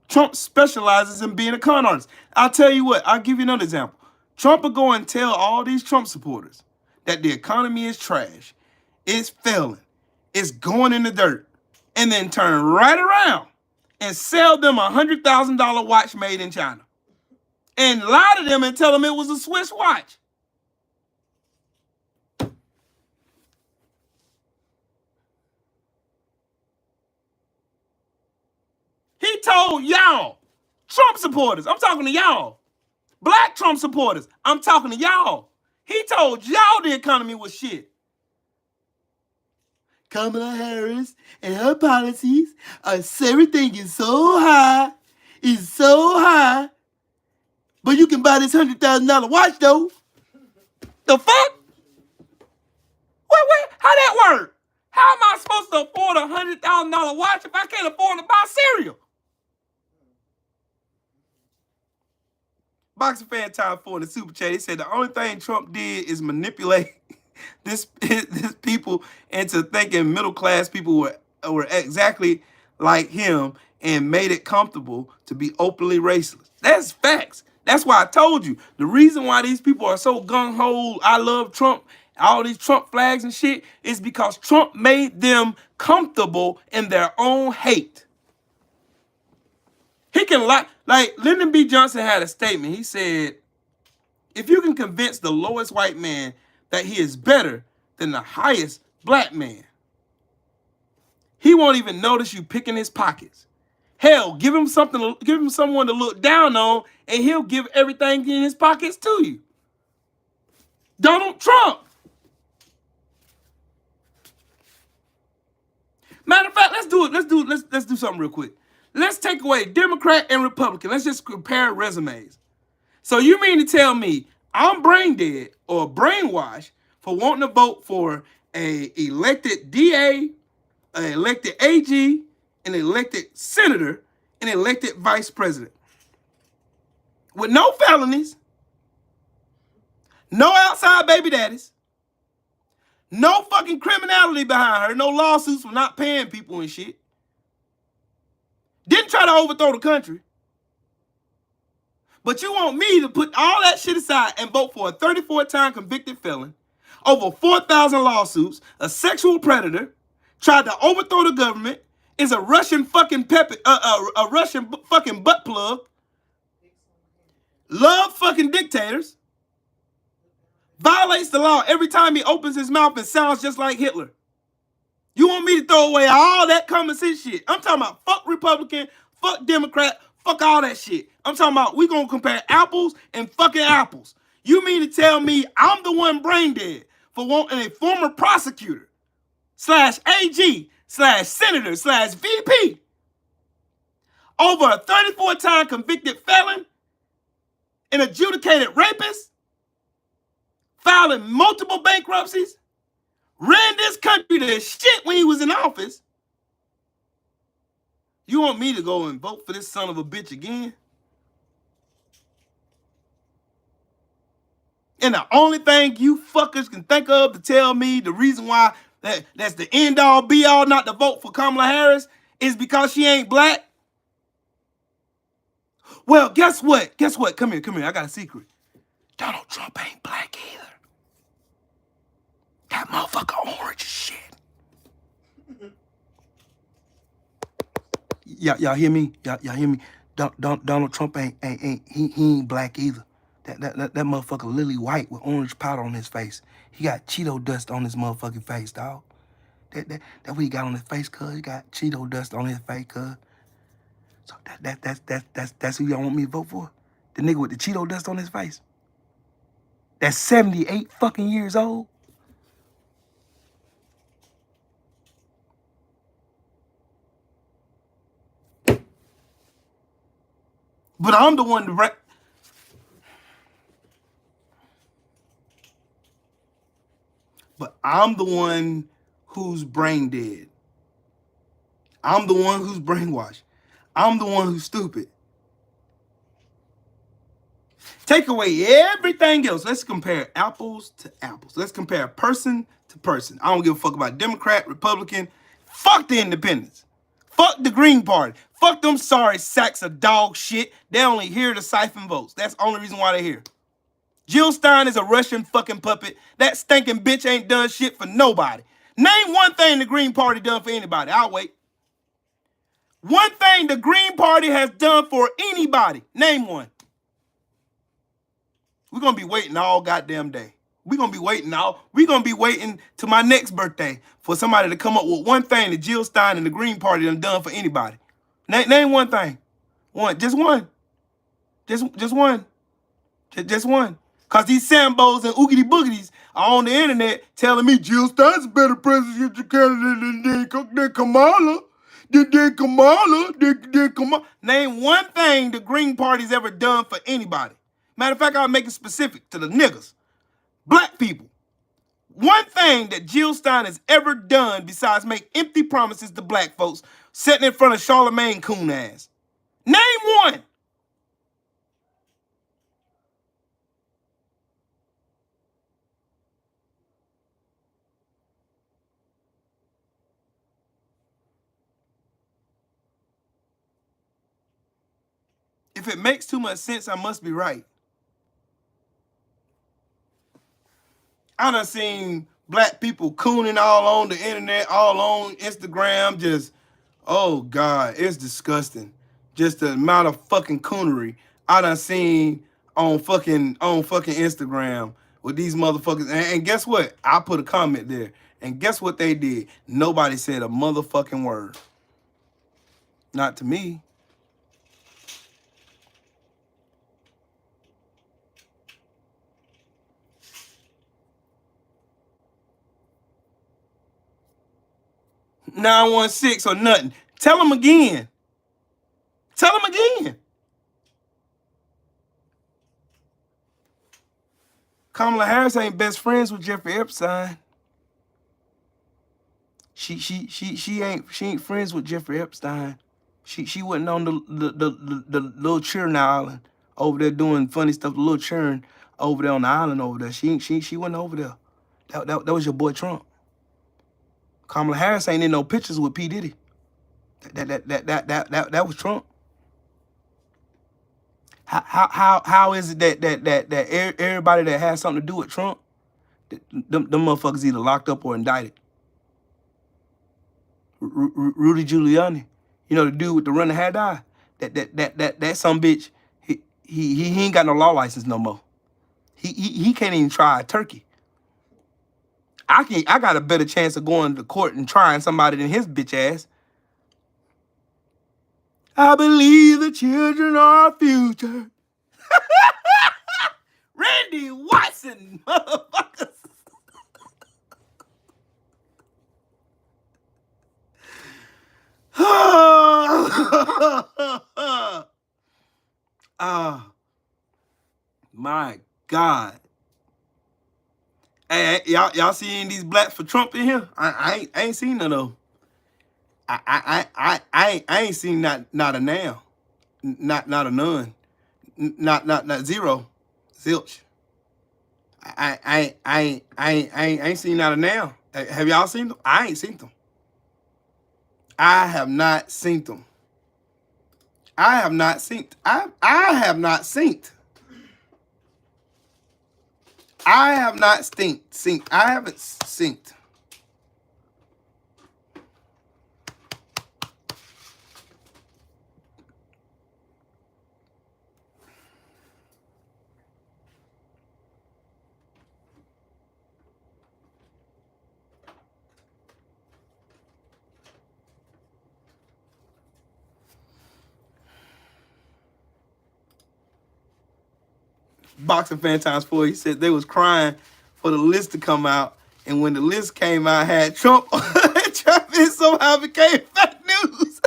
Speaker 1: Trump specializes in being a con artist. I'll tell you what. I'll give you another example. Trump will go and tell all these Trump supporters that the economy is trash. It's failing. It's going in the dirt. And then turn right around and sell them a $100,000 watch made in China. And lie to them and tell them it was a Swiss watch. He told y'all, Trump supporters, I'm talking to y'all. Black Trump supporters, I'm talking to y'all. He told y'all the economy was shit. Kamala Harris and her policies are everything is so high. It's so high. But you can buy this $100,000 watch though. The fuck? Wait, how that work? How am I supposed to afford a $100,000 watch if I can't afford to buy cereal? Boxing fan time 4 in the super chat. He said the only thing Trump did is manipulate this people into thinking middle class people were exactly like him and made it comfortable to be openly racist. That's facts. That's why I told you the reason why these people are so gung-ho, I love Trump, all these Trump flags and shit, is because Trump made them comfortable in their own hate. He can like Lyndon B. Johnson had a statement. He said, if you can convince the lowest white man that he is better than the highest black man, he won't even notice you picking his pockets. Hell, give him someone to look down on, and he'll give everything in his pockets to you. Donald Trump. Matter of fact, let's do something real quick. Let's take away Democrat and Republican. Let's just compare resumes. So you mean to tell me I'm brain dead or brainwashed for wanting to vote for a elected DA, an elected AG, an elected senator, an elected vice president with no felonies, no outside baby daddies, no fucking criminality behind her, no lawsuits for not paying people and shit. Didn't try to overthrow the country. But you want me to put all that shit aside and vote for a 34-time convicted felon, over 4,000 lawsuits, a sexual predator, tried to overthrow the government, is a Russian fucking Russian fucking butt plug, love fucking dictators, violates the law every time he opens his mouth and sounds just like Hitler. You want me to throw away all that common sense shit? I'm talking about fuck Republican, fuck Democrat, fuck all that shit. I'm talking about we gonna compare apples and fucking apples. You mean to tell me I'm the one brain dead for wanting a former prosecutor slash AG slash senator slash VP over a 34-time convicted felon, an adjudicated rapist, filing multiple bankruptcies, ran this country to shit when he was in office? You want me to go and vote for this son of a bitch again? And the only thing you fuckers can think of to tell me the reason why that's the end all be all not to vote for Kamala Harris is because she ain't black? Well, guess what? Guess what? Come here. I got a secret. Donald Trump ain't black either. That motherfucker orange as shit. Y'all hear me? Y'all hear me? Donald Trump he ain't black either. That motherfucker lily white with orange powder on his face. He got Cheeto dust on his motherfucking face, dog. That what he got on his face, cuz. He got Cheeto dust on his face, cuz. So that's who y'all want me to vote for? The nigga with the Cheeto dust on his face? That's 78 fucking years old? But I'm the one to But I'm the one who's brain dead. I'm the one who's brainwashed. I'm the one who's stupid. Take away everything else. Let's compare apples to apples. Let's compare person to person. I don't give a fuck about Democrat, Republican. Fuck the independents. Fuck the Green Party. Fuck them sorry sacks of dog shit. They're only here to siphon votes. That's the only reason why they're here. Jill Stein is a Russian fucking puppet. That stinking bitch ain't done shit for nobody. Name one thing the Green Party done for anybody. I'll wait. One thing the Green Party has done for anybody. Name one. We're going to be waiting all goddamn day. We're going to be waiting to my next birthday for somebody to come up with one thing that Jill Stein and the Green Party done for anybody. Name one thing. Just one. Just one. Just one. Because these Sambos and Oogity Boogities are on the internet telling me Jill Stein's a better presidential candidate than Kamala. Than Kamala. Name one thing the Green Party's ever done for anybody. Matter of fact, I'll make it specific to the niggas. Black people. One thing that Jill Stein has ever done besides make empty promises to black folks sitting in front of Charlemagne coon ass. Name one. If it makes too much sense, I must be right. I done seen Black people cooning all on the internet, all on Instagram, just, oh God, it's disgusting. Just the amount of fucking coonery I done seen on fucking Instagram with these motherfuckers. And guess what? I put a comment there. And guess what they did? Nobody said a motherfucking word. Not to me. $916 or nothing. Tell them again. Tell them again. Kamala Harris ain't best friends with Jeffrey Epstein. She ain't friends with Jeffrey Epstein. She wasn't on the little churn island over there doing funny stuff. The little churn over there on the island over there. She wasn't over there. That was your boy Trump. Kamala Harris ain't in no pictures with P. Diddy. That was Trump. How is it that everybody that has something to do with Trump, them motherfuckers either locked up or indicted? Rudy Giuliani, you know, the dude with the running hat eye, that some bitch, he ain't got no law license no more. He can't even try a turkey. I got a better chance of going to court and trying somebody than his bitch ass. I believe the children are our future. Randy Watson, motherfuckers. My God. Hey, y'all seeing these blacks for Trump in here? I ain't seen none of them. I ain't seen not a now, not a none, not zero, zilch. I ain't seen not a now. Have y'all seen them? I ain't seen them. I have not seen them. I have not synced. I have not synced. I have not synced. I haven't synced. Boxing Fan Times 4, he said they was crying for the list to come out, and when the list came out, had Trump, Trump it somehow became fake news.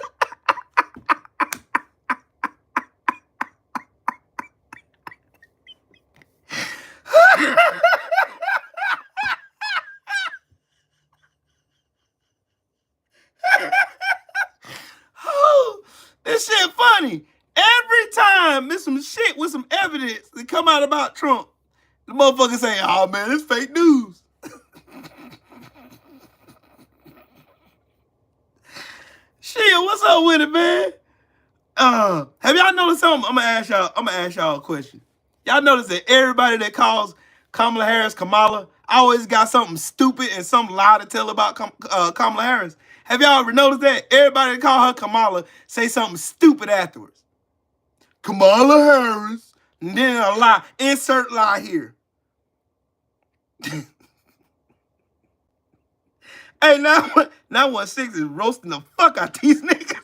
Speaker 1: Oh, this shit funny. Every time there's some shit with some evidence that come out about Trump, the motherfucker say, oh man, it's fake news. Shit, what's up with it, man? Have y'all noticed something? I'm gonna ask y'all a question. Y'all notice that everybody that calls Kamala Harris Kamala always got something stupid and some lie to tell about Kamala Harris. Have y'all ever noticed that? Everybody that call her Kamala say something stupid afterwards. Kamala Harris, and then a lie. Insert lie here. Hey, now 16 is roasting the fuck out these niggas.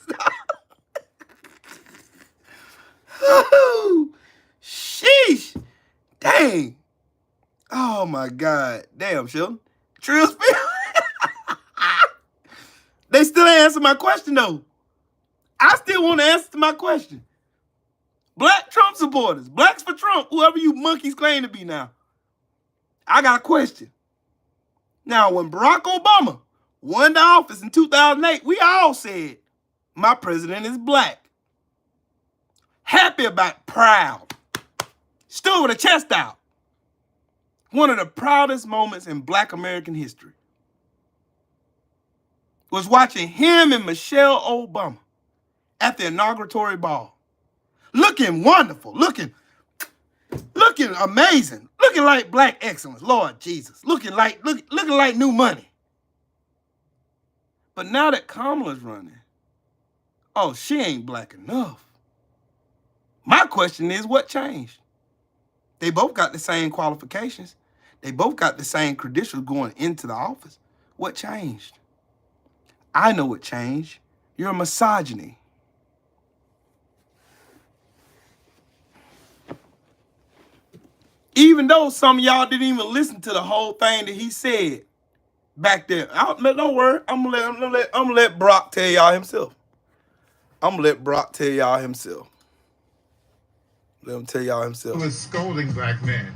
Speaker 1: Oh, sheesh. Dang. Oh my God. Damn, Sheldon. Trill spill. They still ain't answer my question though. I still want to answer my question. Black Trump supporters, blacks for Trump, whoever you monkeys claim to be now. I got a question. Now, when Barack Obama won the office in 2008, we all said, my president is black. Happy about it, proud. Stood with a chest out. One of the proudest moments in black American history was watching him and Michelle Obama at the inauguratory ball. Looking wonderful, looking amazing. looking like black excellence, Lord Jesus, looking like new money. But now that Kamala's running, oh, she ain't black enough. My question is, what changed? They both got the same qualifications. They both got the same credentials going into the office. What changed? I know what changed. Your misogyny. Even though some of y'all didn't even listen to the whole thing that he said back there. Don't worry. I'm gonna let Brock tell y'all himself. I'm gonna let Brock tell y'all himself. Let him tell y'all himself.
Speaker 7: Was scolding black men.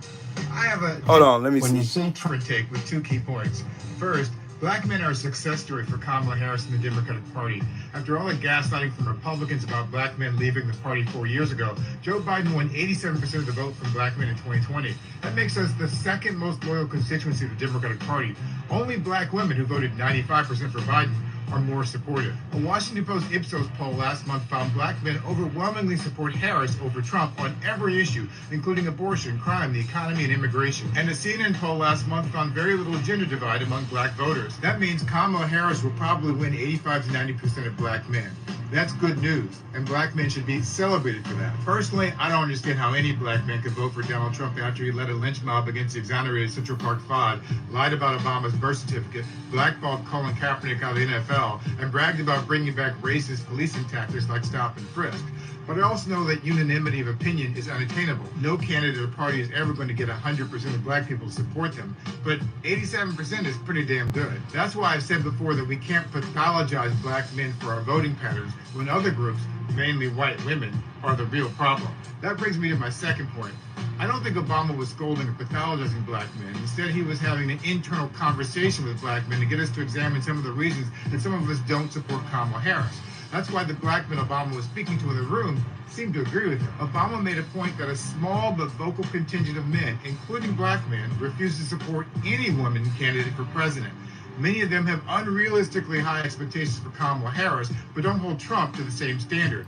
Speaker 7: I have a
Speaker 1: hold on, let me
Speaker 7: when
Speaker 1: see.
Speaker 7: you say take with 2 key points. First, black men are a success story for Kamala Harris and the Democratic Party. After all the gaslighting from Republicans about black men leaving the party 4 years ago, Joe Biden won 87% of the vote from black men in 2020. That makes us the second most loyal constituency of the Democratic Party. Only black women, who voted 95% for Biden, are more supportive. A Washington Post Ipsos poll last month found black men overwhelmingly support Harris over Trump on every issue, including abortion, crime, the economy, and immigration. And a CNN poll last month found very little gender divide among black voters. That means Kamala Harris will probably win 85 to 90% of black men. That's good news, and black men should be celebrated for that. Personally, I don't understand how any black man could vote for Donald Trump after he led a lynch mob against the exonerated Central Park Five, lied about Obama's birth certificate, blackballed Colin Kaepernick out of the NFL, and bragged about bringing back racist policing tactics like stop and frisk. But I also know that unanimity of opinion is unattainable. No candidate or party is ever going to get 100% of black people to support them, but 87% is pretty damn good. That's why I've said before that we can't pathologize black men for our voting patterns when other groups, mainly white women, are the real problem. That brings me to my second point. I don't think Obama was scolding or pathologizing black men. Instead, he was having an internal conversation with black men to get us to examine some of the reasons that some of us don't support Kamala Harris. That's why the black men Obama was speaking to in the room seemed to agree with him. Obama made a point that a small but vocal contingent of men, including black men, refuse to support any woman candidate for president. Many of them have unrealistically high expectations for Kamala Harris, but don't hold Trump to the same standard.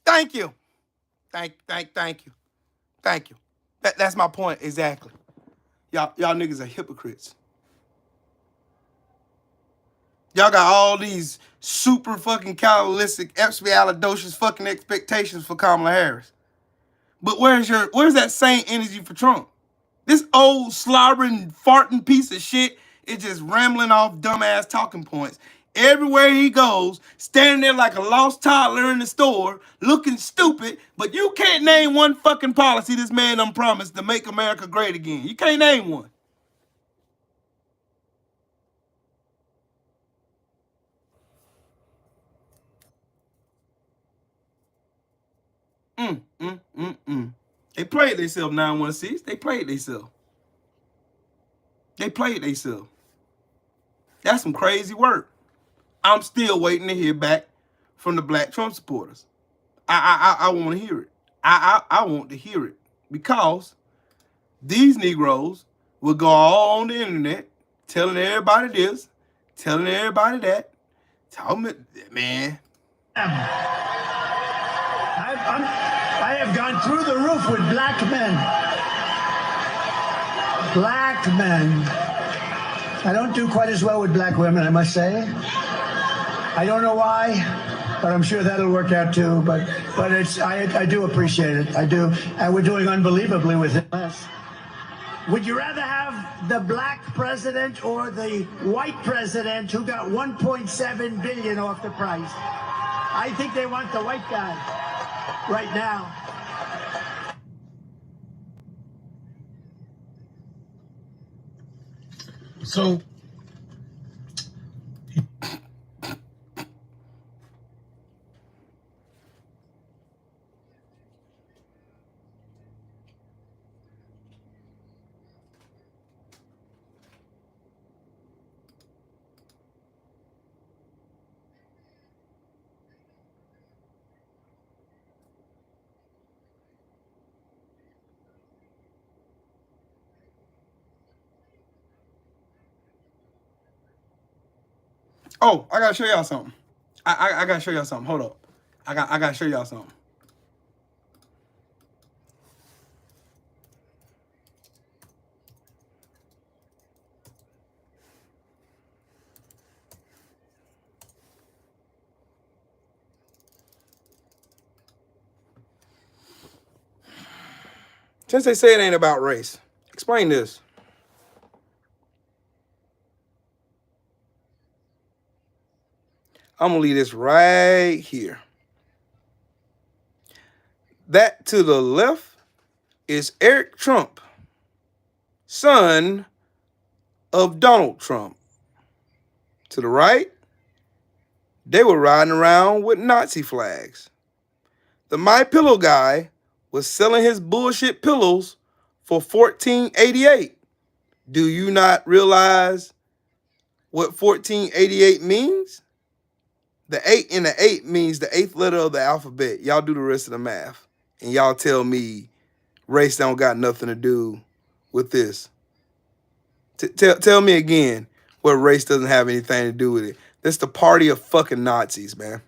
Speaker 1: Thank you. Thank you. Thank you. That's my point exactly. Y'all niggas are hypocrites. Y'all got all these super fucking calisthenic, expialidocious fucking expectations for Kamala Harris. But where's that same energy for Trump? This old slobbering, farting piece of shit is just rambling off dumbass talking points. Everywhere he goes, standing there like a lost toddler in the store, looking stupid, but you can't name one fucking policy this man done promised to make America great again. You can't name one. They played themselves 916. They played themselves. That's some crazy work. I'm still waiting to hear back from the black Trump supporters. I want to hear it. I want to hear it because these Negroes will go all on the internet telling everybody this, telling everybody that. Tell me, man.
Speaker 5: I have gone through the roof with black men. Black men. I don't do quite as well with black women, I must say. I don't know why, but I'm sure that'll work out too. But I do appreciate it. I do, and we're doing unbelievably with it. Would you rather have the black president or the white president who got 1.7 billion off the price? I think they want the white guy right now.
Speaker 8: So
Speaker 1: Oh, I gotta show y'all something. I gotta show y'all something. Hold up. I gotta show y'all something. Since they say it ain't about race, explain this. I'm going to leave this right here. That to the left is Eric Trump, son of Donald Trump. To the right, they were riding around with Nazi flags. The My Pillow guy was selling his bullshit pillows for $14.88. Do you not realize what $14.88 means? The 8 in the 8 means the 8th letter of the alphabet. Y'all do the rest of the math. And y'all tell me race don't got nothing to do with this. Tell me again what race doesn't have anything to do with it. That's the party of fucking Nazis, man.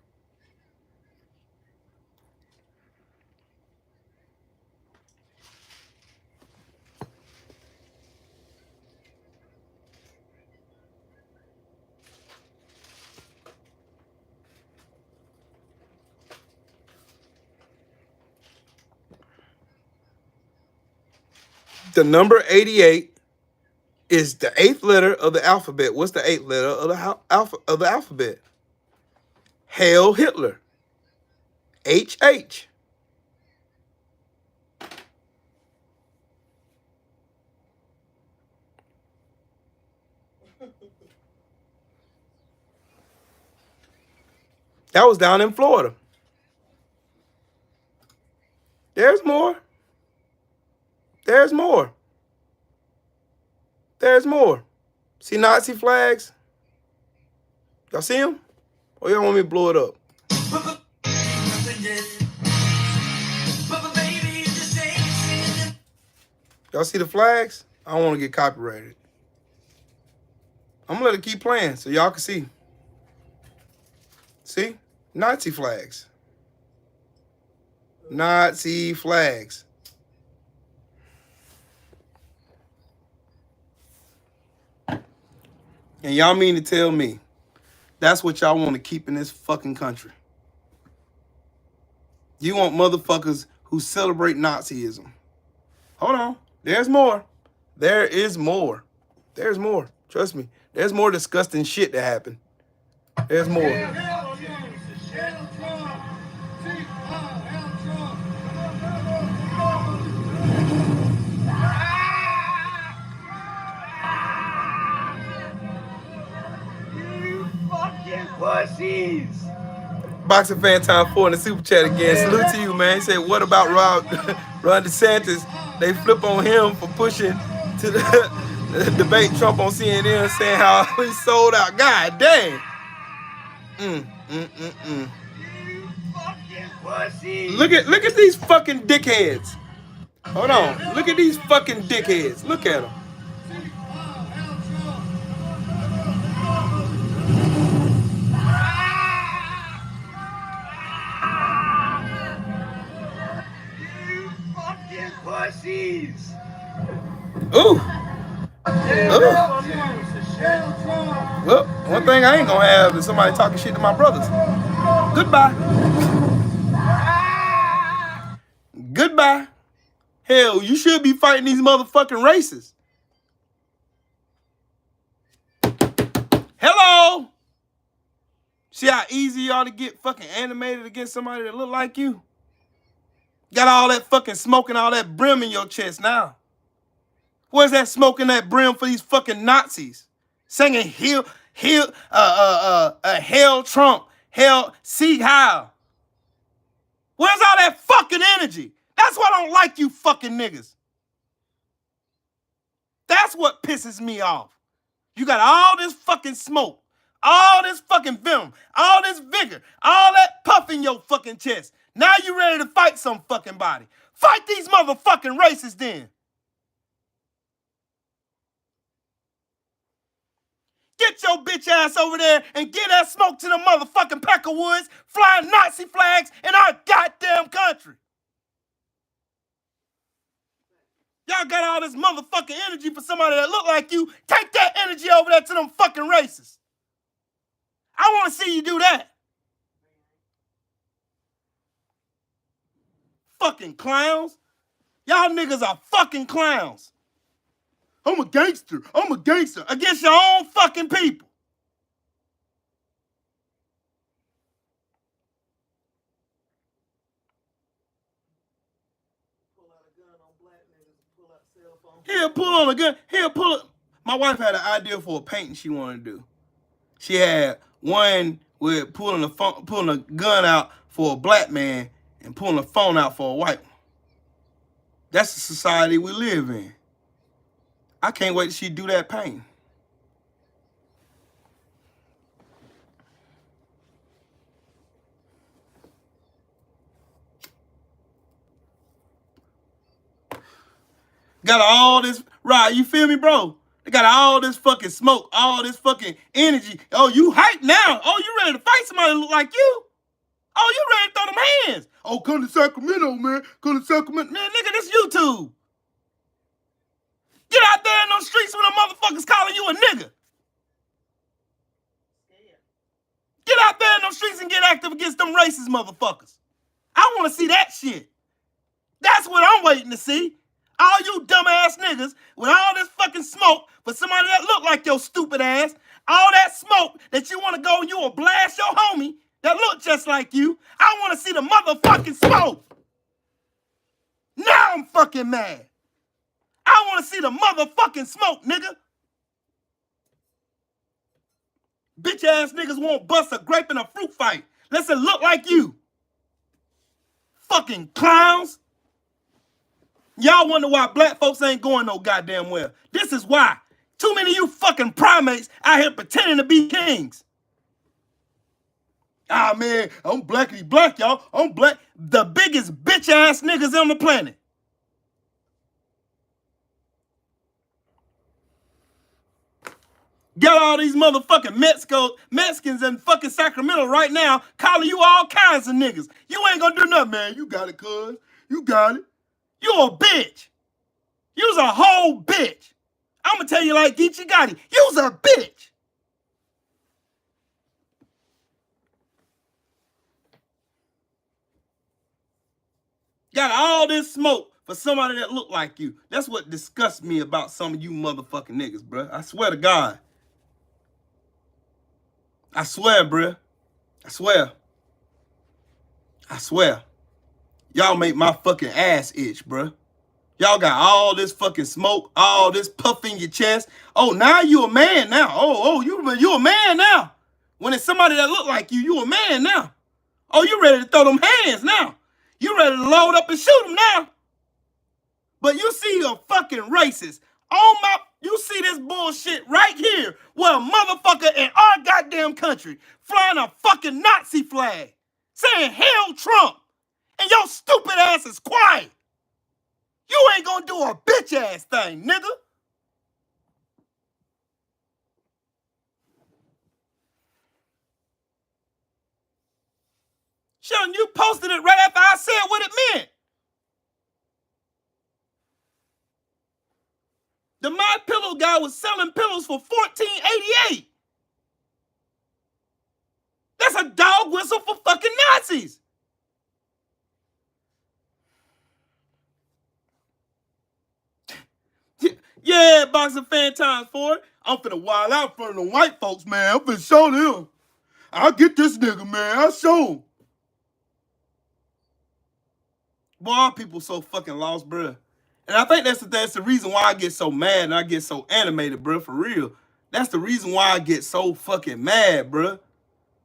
Speaker 1: The number 88 is the 8th letter of the alphabet. What's the 8th letter of the alphabet? Hail Hitler. HH. That was down in Florida. There's more. There's more. There's more. See Nazi flags? Y'all see them? Or y'all want me to blow it up? Y'all see the flags? I don't want to get copyrighted. I'm going to let it keep playing so y'all can see. See? Nazi flags. Nazi flags. And y'all mean to tell me that's what y'all want to keep in this fucking country? You want motherfuckers who celebrate Nazism. Hold on. There's more. There is more. There's more. Trust me. There's more disgusting shit that happened. There's more.
Speaker 5: Pussies!
Speaker 1: Boxing Fan Time 4 in the super chat again. Salute to you, man. He said, what about Ron DeSantis? They flip on him for pushing to the debate Trump on CNN saying how he sold out. God damn. Look at these fucking dickheads. Hold on. Look at these fucking dickheads. Look at them.
Speaker 5: Pussies!
Speaker 1: Ooh. Well, one thing I ain't gonna have is somebody talking shit to my brothers. Goodbye. Goodbye. Hell, you should be fighting these motherfucking racists. Hello. See how easy y'all to get fucking animated against somebody that look like you? Got all that fucking smoke and all that brim in your chest now. Where's that smoke and that brim for these fucking Nazis? Singing Hail Trump, Hail Sieg Heil. Where's all that fucking energy? That's why I don't like you fucking niggas. That's what pisses me off. You got all this fucking smoke, all this fucking venom, all this vigor, all that puff in your fucking chest. Now you ready to fight some fucking body. Fight these motherfucking racists then. Get your bitch ass over there and get that smoke to the motherfucking Peckerwoods flying Nazi flags in our goddamn country. Y'all got all this motherfucking energy for somebody that look like you. Take that energy over there to them fucking racists. I want to see you do that. Fucking clowns. Y'all niggas are fucking clowns. I'm a gangster. I'm a gangster against your own fucking people. He'll pull on a gun. He'll pull it. My wife had an idea for a painting she wanted to do. She had one with pulling a gun out for a black man and pulling a phone out for a white one. That's the society we live in. I can't wait till she do that painting. Got all this, right? You feel me, bro? They got all this fucking smoke, all this fucking energy. Oh, you hype now? Oh, you ready to fight somebody that look like you? Oh, you ready to throw them hands? Oh, come to Sacramento, man. Come to Sacramento. Man, nigga, this YouTube. Get out there in those streets when the motherfuckers calling you a nigga. Get out there in those streets and get active against them racist motherfuckers. I want to see that shit. That's what I'm waiting to see. All you dumbass niggas with all this fucking smoke for somebody that look like your stupid ass, all that smoke that you want to go and you will blast your homie that look just like you. I want to see the motherfucking smoke. Now I'm fucking mad. I want to see the motherfucking smoke, nigga. Bitch ass niggas won't bust a grape in a fruit fight. Let's it look like you. Fucking clowns. Y'all wonder why black folks ain't going no goddamn well. This is why. Too many of you fucking primates out here pretending to be kings. Ah, man, I'm blackity black, y'all. I'm black. The biggest bitch ass niggas on the planet. Got all these motherfucking Mexicans in fucking Sacramento right now calling you all kinds of niggas. You ain't gonna do nothing, man. You got it, cuz. You got it. You a bitch. You's a whole bitch. I'm gonna tell you like Geechee Gotti. You's a bitch. Got all this smoke for somebody that look like you. That's what disgusts me about some of you motherfucking niggas, bruh. I swear to God. I swear, bruh. I swear. I swear. Y'all make my fucking ass itch, bruh. Y'all got all this fucking smoke, all this puff in your chest. Oh, now you a man now. Oh, you a man now. When it's somebody that look like you a man now. Oh, you ready to throw them hands now. You ready to load up and shoot them now. But you see a fucking racist. You see this bullshit right here where a motherfucker in our goddamn country flying a fucking Nazi flag saying hell Trump. And your stupid ass is quiet. You ain't gonna do a bitch ass thing, nigga. Sheldon, you posted it right after I said what it meant. The My Pillow guy was selling pillows for $14.88. That's a dog whistle for fucking Nazis. Yeah, boxing fan times 4. I'm finna wild out in front of the white folks, man. I'm finna show them. I'll get this nigga, man. I'll show him. Boy, our people so fucking lost, bruh. And I think that's the reason why I get so mad and I get so animated, bruh, for real. That's the reason why I get so fucking mad, bruh.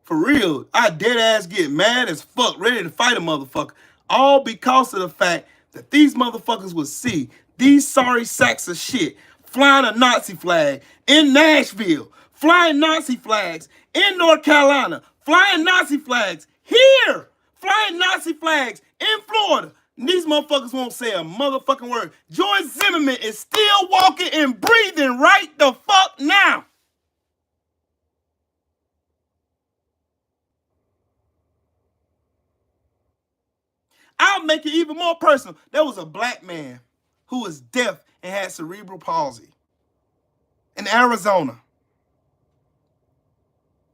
Speaker 1: For real. I dead ass get mad as fuck, ready to fight a motherfucker. All because of the fact that these motherfuckers would see these sorry sacks of shit flying a Nazi flag in Nashville, flying Nazi flags in North Carolina, flying Nazi flags here, flying Nazi flags in Florida. And these motherfuckers won't say a motherfucking word. George Zimmerman is still walking and breathing right the fuck now. I'll make it even more personal. There was a black man who was deaf and had cerebral palsy in Arizona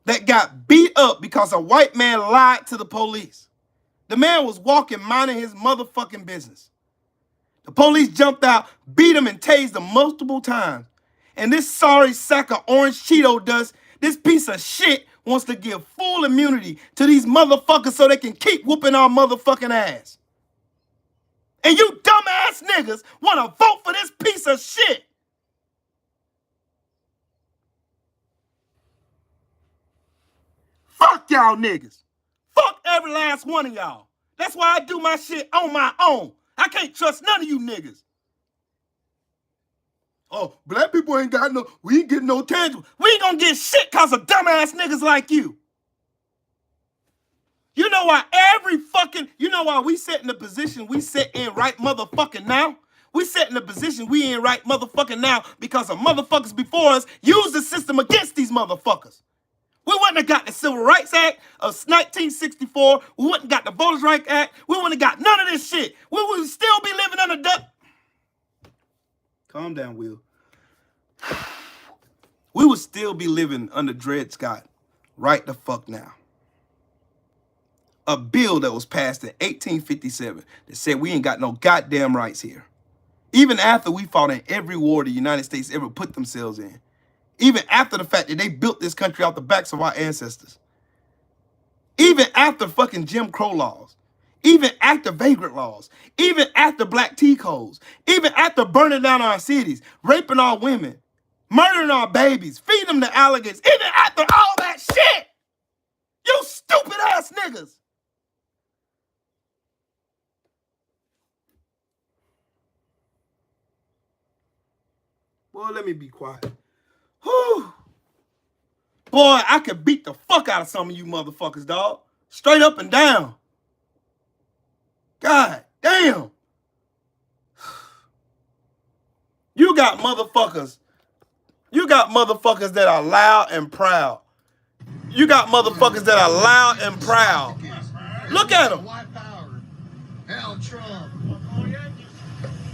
Speaker 1: that got beat up because a white man lied to the police. The man was walking, minding his motherfucking business. The police jumped out, beat him, and tased him multiple times. And this sorry sack of orange Cheeto dust, this piece of shit, wants to give full immunity to these motherfuckers so they can keep whooping our motherfucking ass. And you dumbass niggas want to vote for this piece of shit. Fuck y'all niggas. Fuck every last one of y'all. That's why I do my shit on my own. I can't trust none of you niggas. Oh, black people ain't got no, we ain't getting no tangible. We ain't gonna get shit cause of dumbass niggas like you. You know why you know why we sit in the position we sit in right motherfucking now? We sit in the position we in right motherfucking now because the motherfuckers before us used the system against these motherfuckers. We wouldn't have got the Civil Rights Act of 1964. We wouldn't have got the Voters' Rights Act. We wouldn't have got none of this shit. We would still be living under Calm down, Will. We would still be living under Dred Scott right the fuck now. A bill that was passed in 1857 that said we ain't got no goddamn rights here. Even after we fought in every war the United States ever put themselves in. Even after the fact that they built this country off the backs of our ancestors. Even after fucking Jim Crow laws. Even after vagrant laws. Even after black tea codes. Even after burning down our cities. Raping our women. Murdering our babies. Feeding them to alligators. Even after all that shit. You stupid ass niggas. Boy, let me be quiet. Whew. Boy, I could beat the fuck out of some of you motherfuckers, dog. Straight up and down. God damn. You got motherfuckers. You got motherfuckers that are loud and proud. You got motherfuckers that are loud and proud. Look at them.
Speaker 8: White power. Hell, Trump.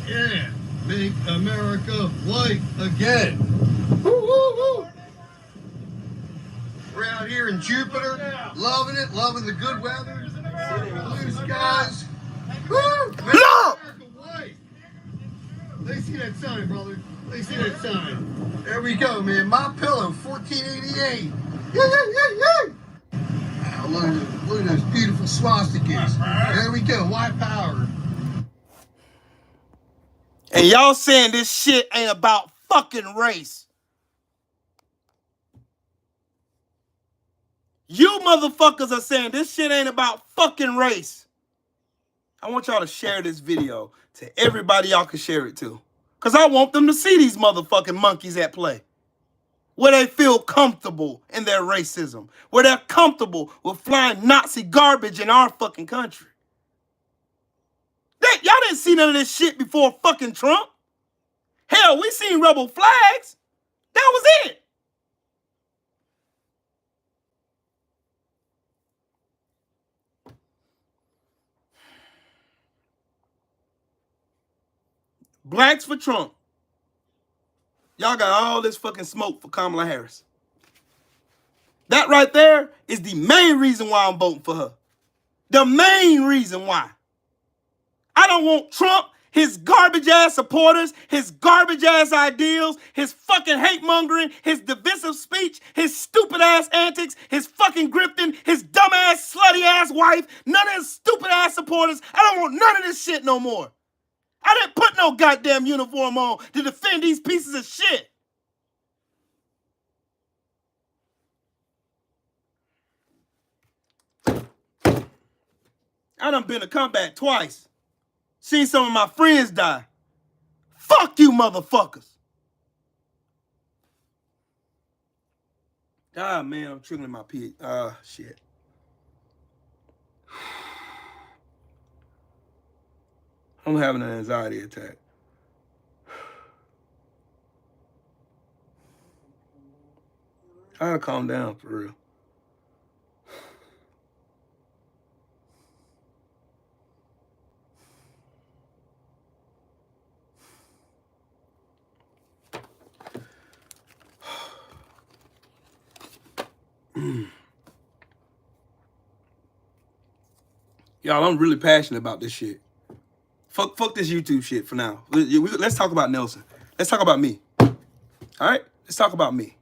Speaker 8: Yeah. Make America white again. Woo, woo, woo. We're out here in Jupiter, loving it, loving the good weather, blue skies. Woo! Make
Speaker 1: No!
Speaker 8: America white. They see that sign, brother. They see that sign. There we go, man. My pillow, 1488. Yeah, yeah, yeah, yeah. Wow, look at those beautiful swastikas. There we go, white power.
Speaker 1: And y'all saying this shit ain't about fucking race. You motherfuckers are saying this shit ain't about fucking race. I want y'all to share this video to everybody y'all can share it to. Because I want them to see these motherfucking monkeys at play. Where they feel comfortable in their racism. Where they're comfortable with flying Nazi garbage in our fucking country. Y'all didn't see none of this shit before fucking Trump. Hell, we seen rebel flags. That was it. Blacks for Trump. Y'all got all this fucking smoke for Kamala Harris. That right there is the main reason why I'm voting for her. The main reason why. I don't want Trump, his garbage ass supporters, his garbage ass ideals, his fucking hate mongering, his divisive speech, his stupid ass antics, his fucking grifting, his dumb ass slutty ass wife, none of his stupid ass supporters. I don't want none of this shit no more. I didn't put no goddamn uniform on to defend these pieces of shit. I done been to combat twice. Seen some of my friends die. Fuck you motherfuckers. God, man, I'm triggering my pig. Shit. I'm having an anxiety attack. I gotta calm down for real. Y'all, I'm really passionate about this shit. Fuck this YouTube shit for now. Let's talk about Nelson. Let's talk about me. All right? Let's talk about me.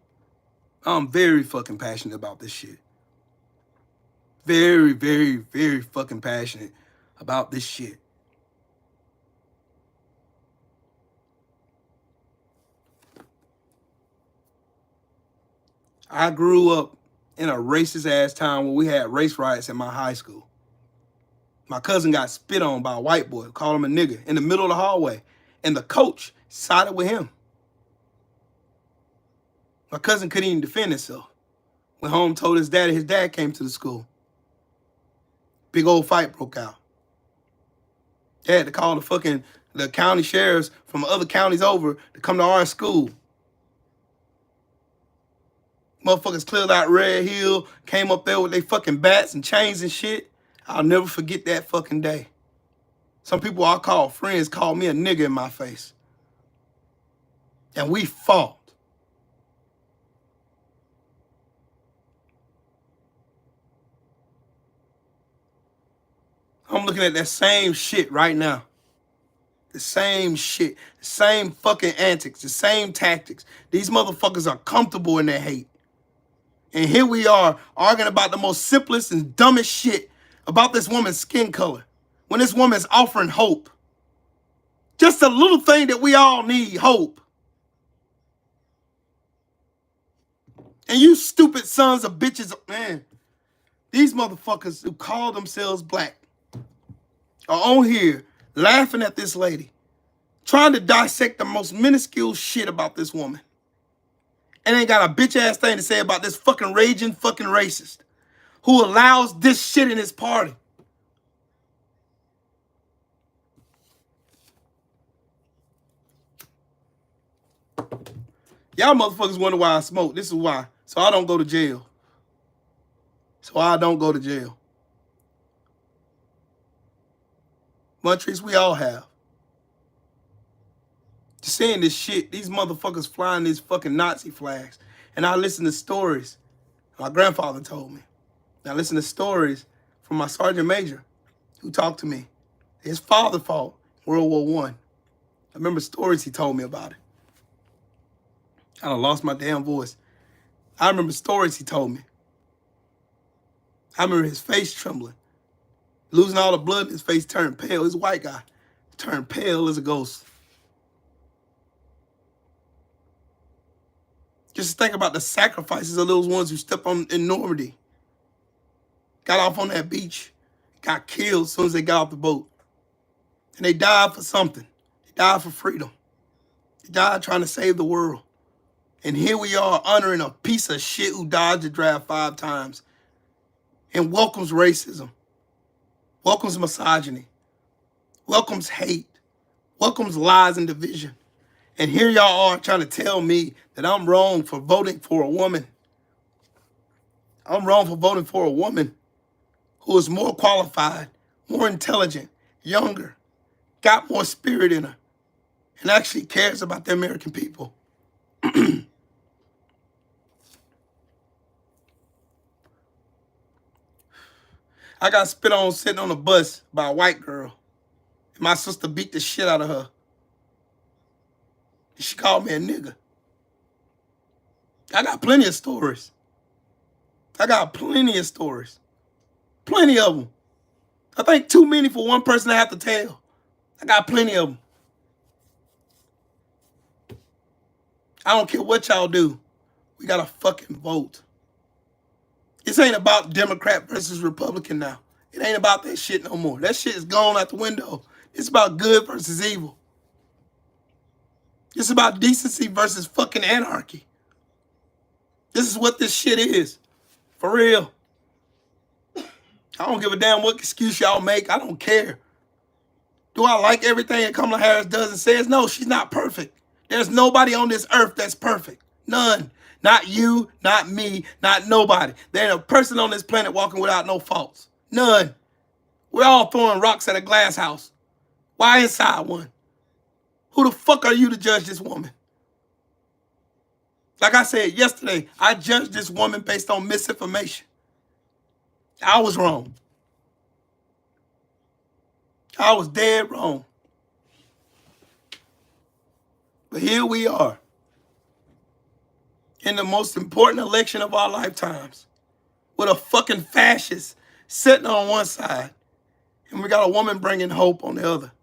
Speaker 1: I'm very fucking passionate about this shit. Very, very, very fucking passionate about this shit. I grew up in a racist ass town where we had race riots at my high school. My cousin got spit on by a white boy, called him a nigger in the middle of the hallway, and the coach sided with him. My cousin couldn't even defend himself. Went home, told his dad came to the school. Big old fight broke out. They had to call the county sheriffs from other counties over to come to our school. Motherfuckers cleared out Red Hill, came up there with their fucking bats and chains and shit. I'll never forget that fucking day. Some people I call friends called me a nigger in my face. And we fought. I'm looking at that same shit right now. The same shit. The same fucking antics. The same tactics. These motherfuckers are comfortable in their hate. And here we are arguing about the most simplest and dumbest shit about this woman's skin color. When this woman is offering hope. Just a little thing that we all need, hope. And you stupid sons of bitches, man. These motherfuckers who call themselves black are on here laughing at this lady, trying to dissect the most minuscule shit about this woman. And ain't got a bitch ass thing to say about this fucking raging fucking racist who allows this shit in his party. Y'all motherfuckers wonder why I smoke. This is why. So I don't go to jail. So I don't go to jail. Montrese, we all have. Just saying this shit, these motherfuckers flying these fucking Nazi flags. And I listen to stories my grandfather told me. And I listen to stories from my sergeant major who talked to me. His father fought World War I. I remember stories he told me about it. I done lost my damn voice. I remember stories he told me. I remember his face trembling. Losing all the blood in his face, turned pale. He's a white guy. Turned pale as a ghost. Just think about the sacrifices of those ones who stepped on in Normandy. Got off on that beach. Got killed as soon as they got off the boat. And they died for something. They died for freedom. They died trying to save the world. And here we are honoring a piece of shit who dodged the draft 5 times and welcomes racism, welcomes misogyny, welcomes hate, welcomes lies and division. And here y'all are trying to tell me that I'm wrong for voting for a woman. I'm wrong for voting for a woman who is more qualified, more intelligent, younger, got more spirit in her, and actually cares about the American people. I got spit on sitting on a bus by a white girl. And my sister beat the shit out of her. And she called me a nigger. I got plenty of stories. I got plenty of stories. Plenty of them. I think too many for one person to have to tell. I got plenty of them. I don't care what y'all do. We got to fucking vote. This ain't about Democrat versus Republican now. It ain't about that shit no more. That shit is gone out the window. It's about good versus evil. It's about decency versus fucking anarchy. This is what this shit is. For real. I don't give a damn what excuse y'all make. I don't care. Do I like everything that Kamala Harris does and says? No, she's not perfect. There's nobody on this earth that's perfect. None. Not you, not me, not nobody. There ain't a person on this planet walking without no faults. None. We're all throwing rocks at a glass house. Why inside one? Who the fuck are you to judge this woman? Like I said yesterday, I judged this woman based on misinformation. I was wrong. I was dead wrong. But here we are in the most important election of our lifetimes with a fucking fascist sitting on one side, and we got a woman bringing hope on the other.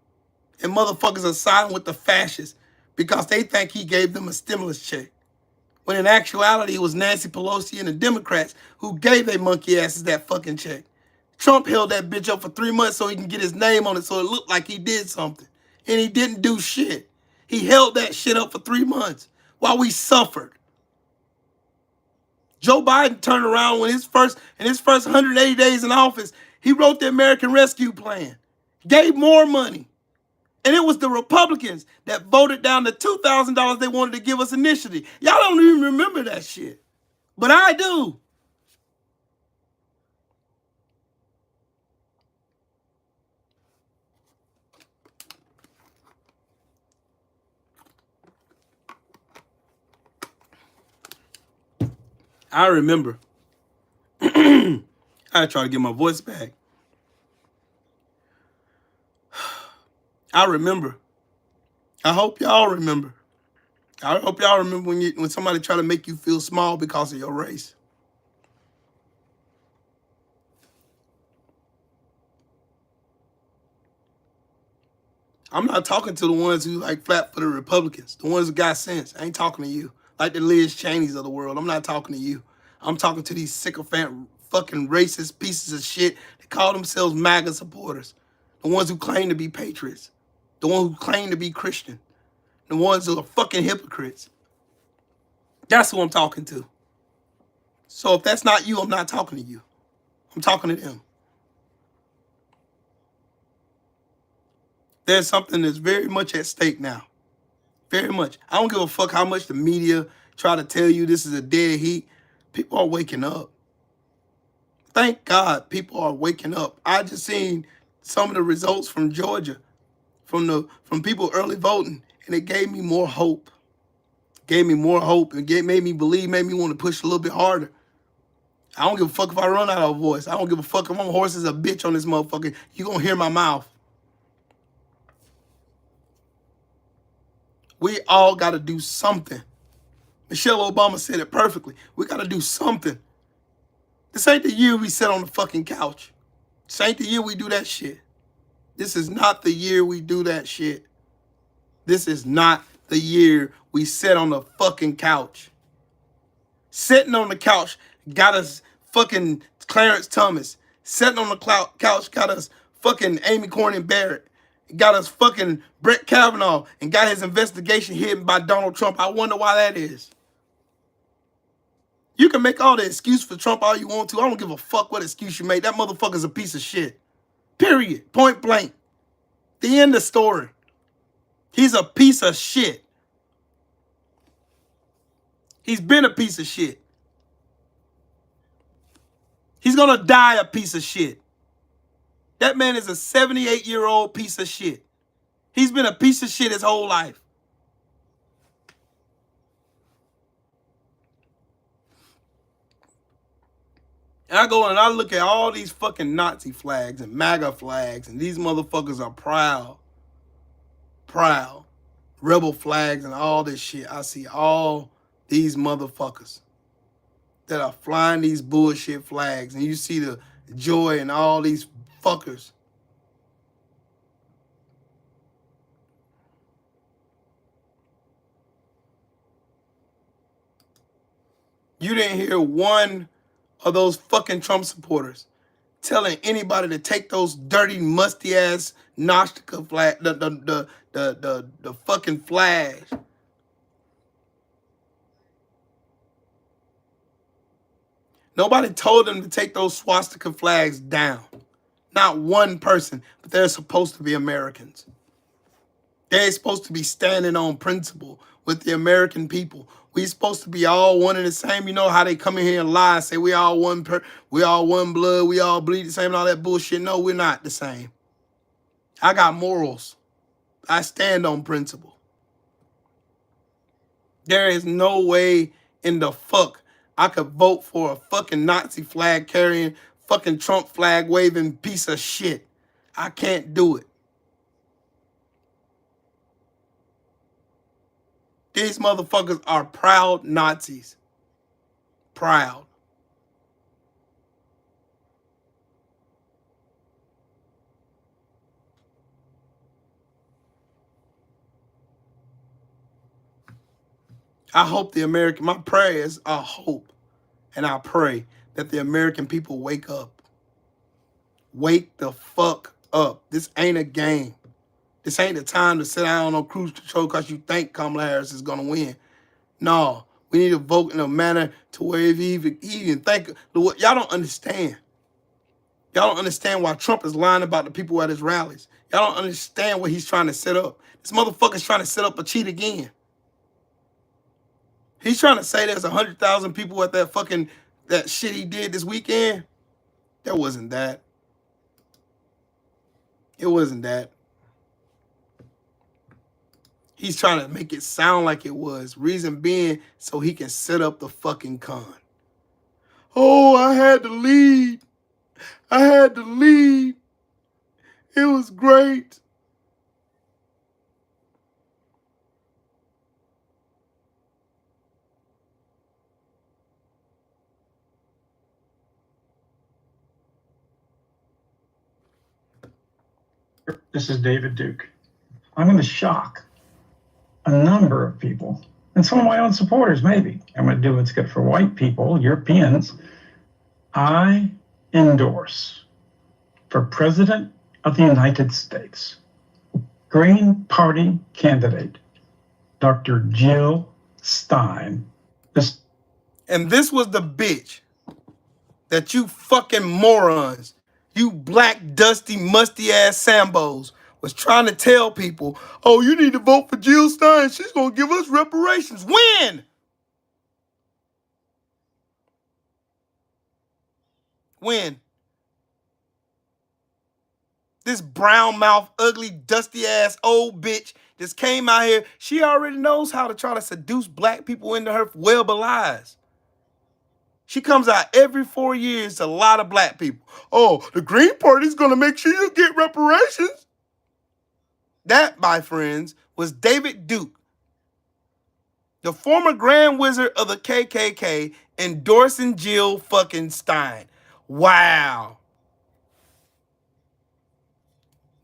Speaker 1: And motherfuckers are siding with the fascists because they think he gave them a stimulus check. When in actuality, it was Nancy Pelosi and the Democrats who gave their monkey asses that fucking check. Trump held that bitch up for 3 months so he can get his name on it so it looked like he did something. And he didn't do shit. He held that shit up for 3 months while we suffered. Joe Biden turned around when his first 180 days in office, he wrote the American Rescue Plan, gave more money. And it was the Republicans that voted down the $2,000 they wanted to give us initially. Y'all don't even remember that shit. But I do. I remember. I try to get my voice back. I remember. I hope y'all remember. I hope y'all remember when somebody try to make you feel small because of your race. I'm not talking to the ones who like flat-footed Republicans, the ones who got sense. I ain't talking to you. Like the Liz Cheneys of the world. I'm not talking to you. I'm talking to these sycophant fucking racist pieces of shit that call themselves MAGA supporters. The ones who claim to be patriots. The ones who claim to be Christian. The ones who are fucking hypocrites. That's who I'm talking to. So if that's not you, I'm not talking to you. I'm talking to them. There's something that's very much at stake now. Very much. I don't give a fuck how much the media try to tell you this is a dead heat. People are waking up. Thank God people are waking up. I just seen some of the results from Georgia, from people early voting, and it gave me more hope. Gave me more hope and made me believe, made me want to push a little bit harder. I don't give a fuck if I run out of voice. I don't give a fuck if I'm hoarse as a bitch on this motherfucker. You gonna hear my mouth. We all got to do something. Michelle Obama said it perfectly. We got to do something. This ain't the year we sit on the fucking couch. This ain't the year we do that shit. This is not the year we do that shit. This is not the year we sit on the fucking couch. Sitting on the couch got us fucking Clarence Thomas. Sitting on the couch got us fucking Amy Coney Barrett. Got us fucking Brett Kavanaugh and got his investigation hidden by Donald Trump. I wonder why that is. You can make all the excuse for Trump all you want to. I don't give a fuck what excuse you make. That motherfucker's a piece of shit. Period. Point blank. The end of story. He's a piece of shit. He's been a piece of shit. He's gonna die a piece of shit. That man is a 78-year-old piece of shit. He's been a piece of shit his whole life. And I go and I look at all these fucking Nazi flags and MAGA flags, and these motherfuckers are proud. Proud. Rebel flags and all this shit. I see all these motherfuckers that are flying these bullshit flags, and you see the joy in all these fuckers. You didn't hear one of those fucking Trump supporters telling anybody to take those dirty, musty ass Gnostica flag, the fucking flags. Nobody told them to take those swastika flags down. Not one person, but they're supposed to be Americans. They're supposed to be standing on principle with the American people. We supposed to be all one and the same. You know how they come in here and lie and say we all one blood, we all bleed the same and all that bullshit. No, we're not the same. I got morals. I stand on principle. There is no way in the fuck I could vote for a fucking Nazi flag carrying, fucking Trump flag waving piece of shit. I can't do it. These motherfuckers are proud Nazis. Proud. I hope my prayers, I hope and I pray that the American people wake up. Wake the fuck up. This ain't a game. This ain't the time to sit down on cruise control because you think Kamala Harris is going to win. No, we need to vote in a manner to where if he even think, y'all don't understand. Y'all don't understand why Trump is lying about the people at his rallies. Y'all don't understand what he's trying to set up. This motherfucker's trying to set up a cheat again. He's trying to say there's 100,000 people at that shit he did this weekend. That wasn't that. It wasn't that. He's trying to make it sound like it was. Reason being, so he can set up the fucking con. Oh, I had to lead. I had to lead. It was great.
Speaker 9: This is David Duke. I'm going to shock a number of people, and some of my own supporters, maybe. I'm going to do what's good for white people, Europeans. I endorse for President of the United States, Green Party candidate, Dr. Jill Stein.
Speaker 1: And this was the bitch that you fucking morons, you black, dusty, musty-ass Sambos, was trying to tell people, oh, you need to vote for Jill Stein. She's going to give us reparations. When? When? This brown mouth, ugly, dusty ass old bitch just came out here. She already knows how to try to seduce black people into her web of lies. She comes out every 4 years to a lot of black people. Oh, the Green Party's going to make sure you get reparations. That, my friends, was David Duke, the former Grand Wizard of the KKK, endorsing Jill fucking Stein. Wow.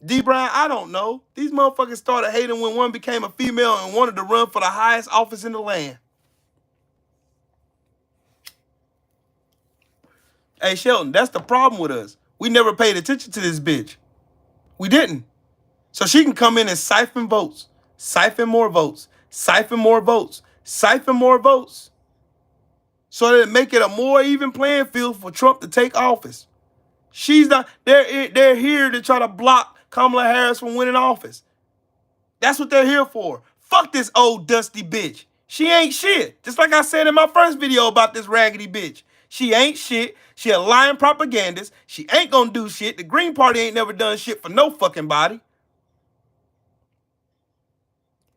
Speaker 1: D. Brown, I don't know. These motherfuckers started hating when one became a female and wanted to run for the highest office in the land. Hey, Shelton, that's the problem with us. We never paid attention to this bitch. We didn't. So she can come in and siphon votes, siphon more votes, siphon more votes, siphon more votes, so that it make it a more even playing field for Trump to take office. She's not, they're here to try to block Kamala Harris from winning office. That's what they're here for. Fuck this old dusty bitch. She ain't shit. Just like I said in my first video about this raggedy bitch. She ain't shit. She a lying propagandist. She ain't gonna do shit. The Green Party ain't never done shit for no fucking body.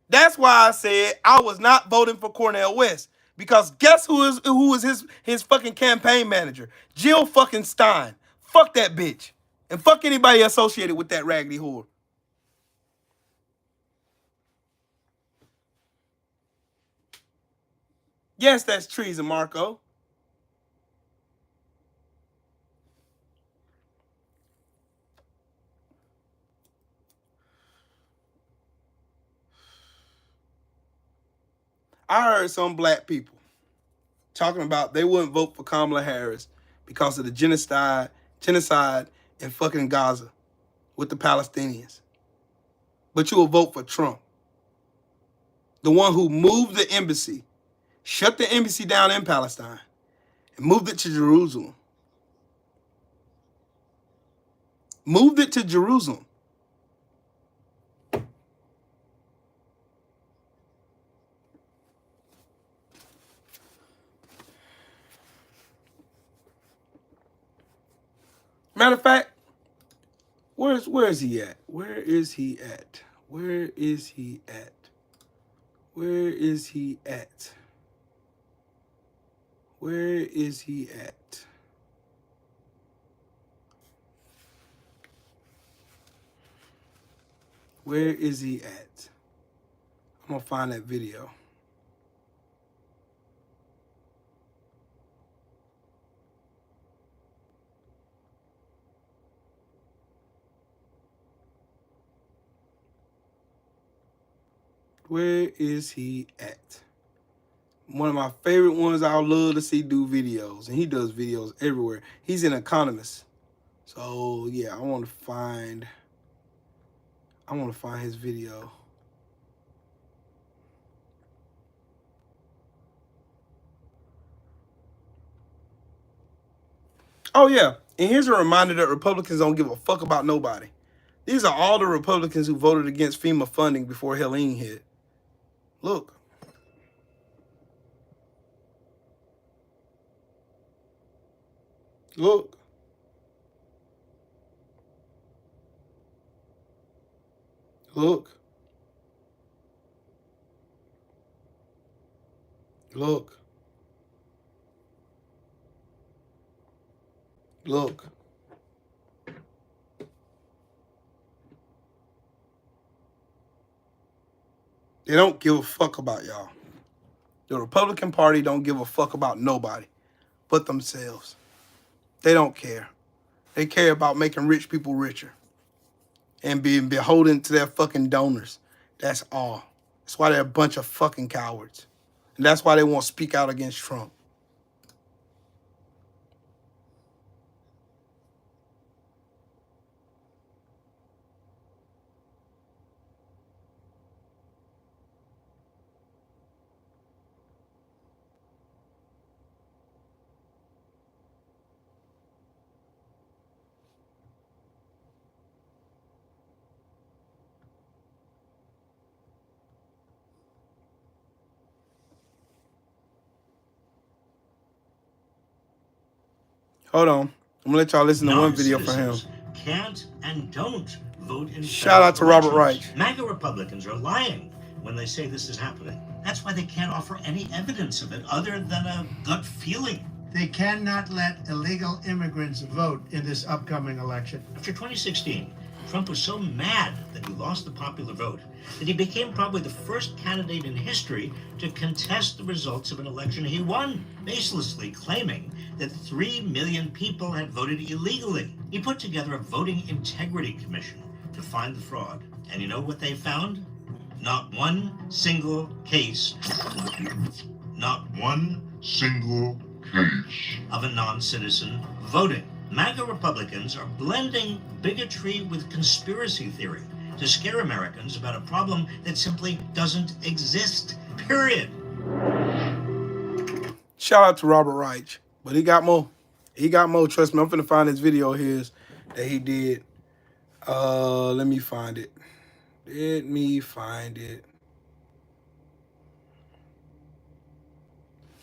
Speaker 1: That's why I said I was not voting for Cornel West. Because guess who is his fucking campaign manager? Jill fucking Stein. Fuck that bitch. And fuck anybody associated with that raggedy whore. Yes, that's treason, Marco. I heard some black people talking about they wouldn't vote for Kamala Harris because of the genocide in fucking Gaza with the Palestinians. But you will vote for Trump. The one who moved the embassy, shut the embassy down in Palestine, and moved it to Jerusalem. Moved it to Jerusalem. Matter of fact, where is he at? Where is he at? Where is he at? Where is he at? Where is he at? Where is he at? I'm gonna find that video. Where is he at? One of my favorite ones I would love to see do videos. And he does videos everywhere. He's an economist. So yeah, I want to find his video. Oh yeah, and here's a reminder that Republicans don't give a fuck about nobody. These are all the Republicans who voted against FEMA funding before Helene hit. Look. Look. Look. Look. Look. They don't give a fuck about y'all. The Republican Party don't give a fuck about nobody but themselves. They don't care. They care about making rich people richer and being beholden to their fucking donors. That's all. That's why they're a bunch of fucking cowards. And that's why they won't speak out against Trump. Hold on. I'm gonna let y'all listen to one video from him.
Speaker 10: Can't and don't vote in
Speaker 1: Shout out to Robert Reich.
Speaker 10: MAGA Republicans are lying when they say this is happening. That's why they can't offer any evidence of it other than a gut feeling.
Speaker 5: They cannot let illegal immigrants vote in this upcoming election.
Speaker 10: After 2016, Trump was so mad that he lost the popular vote that he became probably the first candidate in history to contest the results of an election he won, baselessly claiming that 3 million people had voted illegally. He put together a voting integrity commission to find the fraud. And you know what they found? Not one single case. Not one single case of a non-citizen voting. MAGA Republicans are blending bigotry with conspiracy theory to scare Americans about a problem that simply doesn't exist, period.
Speaker 1: Shout out to Robert Reich. But he got more. He got more. Trust me, I'm finna find this video of his that he did. Let me find it. Let me find it.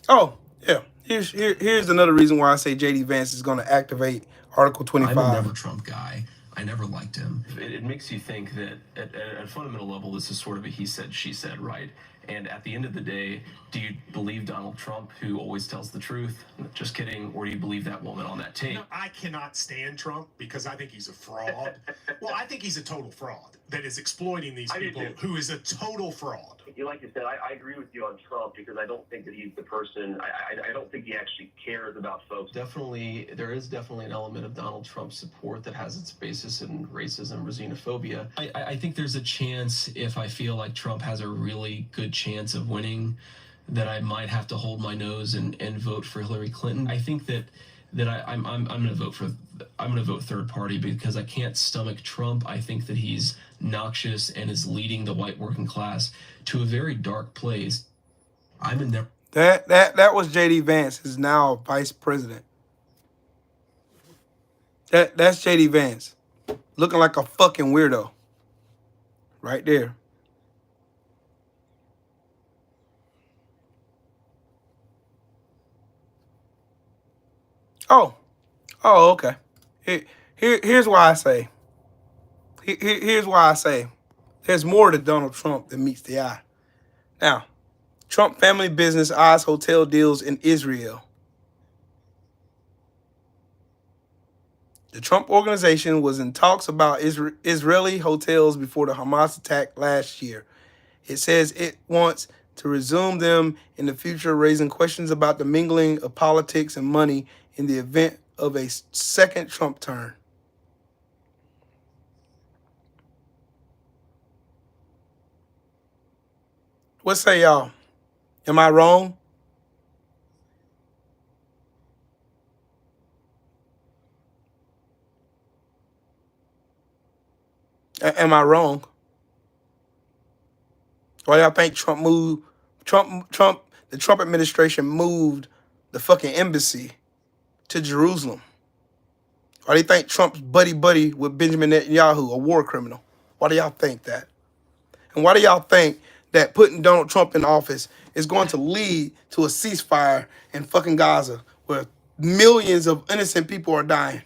Speaker 1: Oh, yeah. Here's another reason why I say J.D. Vance is going to activate Article 25.
Speaker 11: I'm a never Trump guy. I never liked him.
Speaker 12: It makes you think that at a fundamental level, this is sort of a he said, she said, right? And at the end of the day, do you believe Donald Trump, who always tells the truth? Just kidding. Or do you believe that woman on that tape?
Speaker 13: No, I cannot stand Trump because I think he's a fraud. Well, I think he's a total fraud that is exploiting these people, who is a total fraud.
Speaker 14: Like you said, I agree with you on Trump because I don't think that he's the person. I don't think he actually cares about folks.
Speaker 12: Definitely, there is definitely an element of Donald Trump support that has its basis in racism or xenophobia.
Speaker 11: I think there's a chance, if I feel like Trump has a really good chance of winning, that I might have to hold my nose and vote for Hillary Clinton. I think that I'm going to vote third party because I can't stomach Trump. I think that he's noxious and is leading the white working class to a very dark place. I'm in there.
Speaker 1: That was J.D. Vance, is now vice president. That's J.D. Vance, looking like a fucking weirdo, right there. Oh, okay. Here's why I say. Here's why I say there's more to Donald Trump than meets the eye. Now, Trump family business eyes hotel deals in Israel. The Trump organization was in talks about Israeli hotels before the Hamas attack last year. It says it wants to resume them in the future, raising questions about the mingling of politics and money in the event of a second Trump turn. What say y'all? Am I wrong? Am I wrong? Why y'all think Trump moved? The Trump administration moved the fucking embassy to Jerusalem. Why do you think Trump's buddy with Benjamin Netanyahu, a war criminal? Why do y'all think that? And why do y'all think that putting Donald Trump in office is going to lead to a ceasefire in fucking Gaza where millions of innocent people are dying?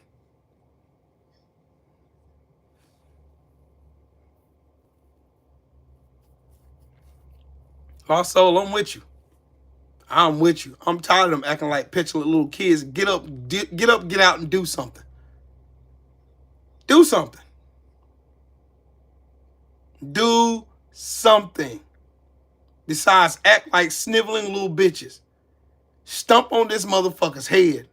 Speaker 1: Lost soul, I'm with you. I'm with you. I'm tired of them acting like petulant little kids. Get up, get out and do something. Do something. Do something. Besides, act like sniveling little bitches. Stump on this motherfucker's head.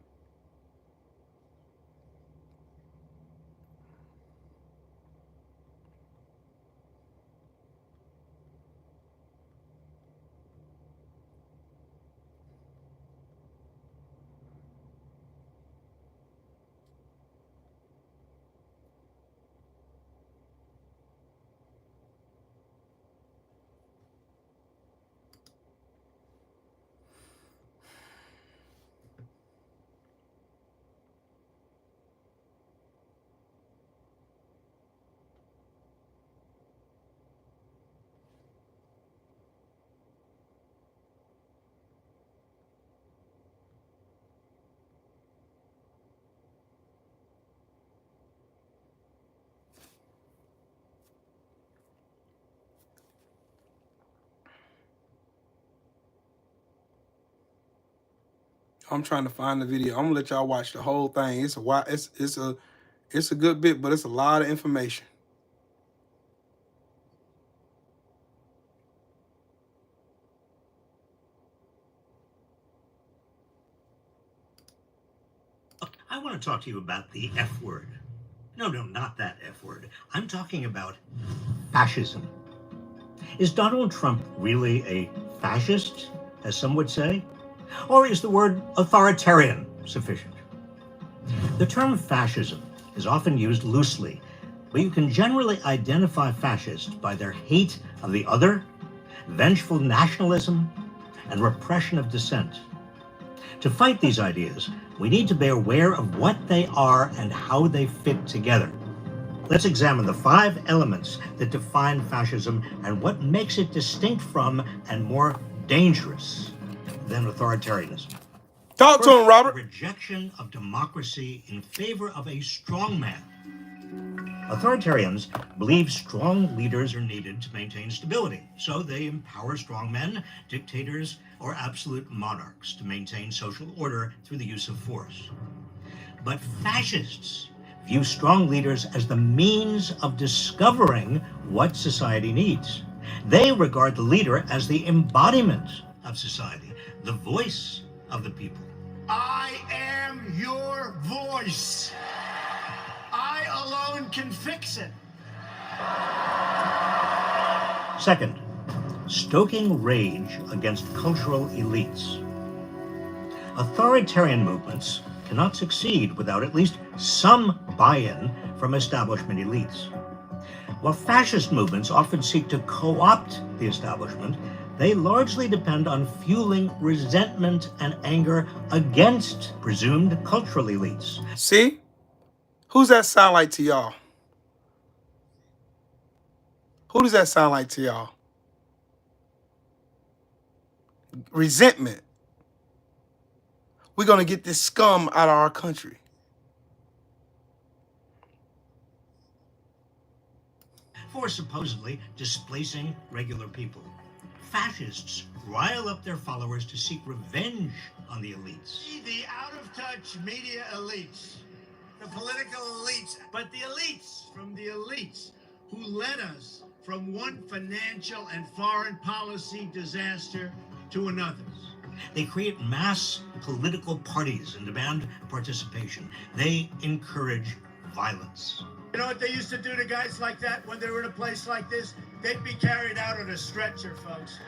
Speaker 1: I'm trying to find the video. I'm gonna let y'all watch the whole thing. It's a good bit, but it's a lot of information.
Speaker 10: I want to talk to you about the F word. No, not that F word. I'm talking about fascism. Is Donald Trump really a fascist, as some would say? Or is the word authoritarian sufficient? The term fascism is often used loosely, but you can generally identify fascists by their hate of the other, vengeful nationalism, and repression of dissent. To fight these ideas, we need to be aware of what they are and how they fit together. Let's examine the 5 elements that define fascism and what makes it distinct from and more dangerous than authoritarianism.
Speaker 1: Talk to him, Robert.
Speaker 10: Rejection of democracy in favor of a strongman. Authoritarians believe strong leaders are needed to maintain stability, so they empower strongmen, dictators, or absolute monarchs to maintain social order through the use of force. But fascists view strong leaders as the means of discovering what society needs. They regard the leader as the embodiment of society, the voice of the people.
Speaker 5: I am your voice. I alone can fix it.
Speaker 10: Second, stoking rage against cultural elites. Authoritarian movements cannot succeed without at least some buy-in from establishment elites. While fascist movements often seek to co-opt the establishment, they largely depend on fueling resentment and anger against presumed cultural elites.
Speaker 1: See? Who's that sound like to y'all? Who does that sound like to y'all? Resentment. We're going to get this scum out of our country.
Speaker 10: For supposedly displacing regular people. Fascists rile up their followers to seek revenge on the elites.
Speaker 5: The out-of-touch media elites, the political elites, but the elites from the elites who led us from one financial and foreign policy disaster to another.
Speaker 10: They create mass political parties and demand participation. They encourage violence.
Speaker 5: You know what they used to do to guys like that when they were in a place like this? They'd be carried out on a stretcher, folks.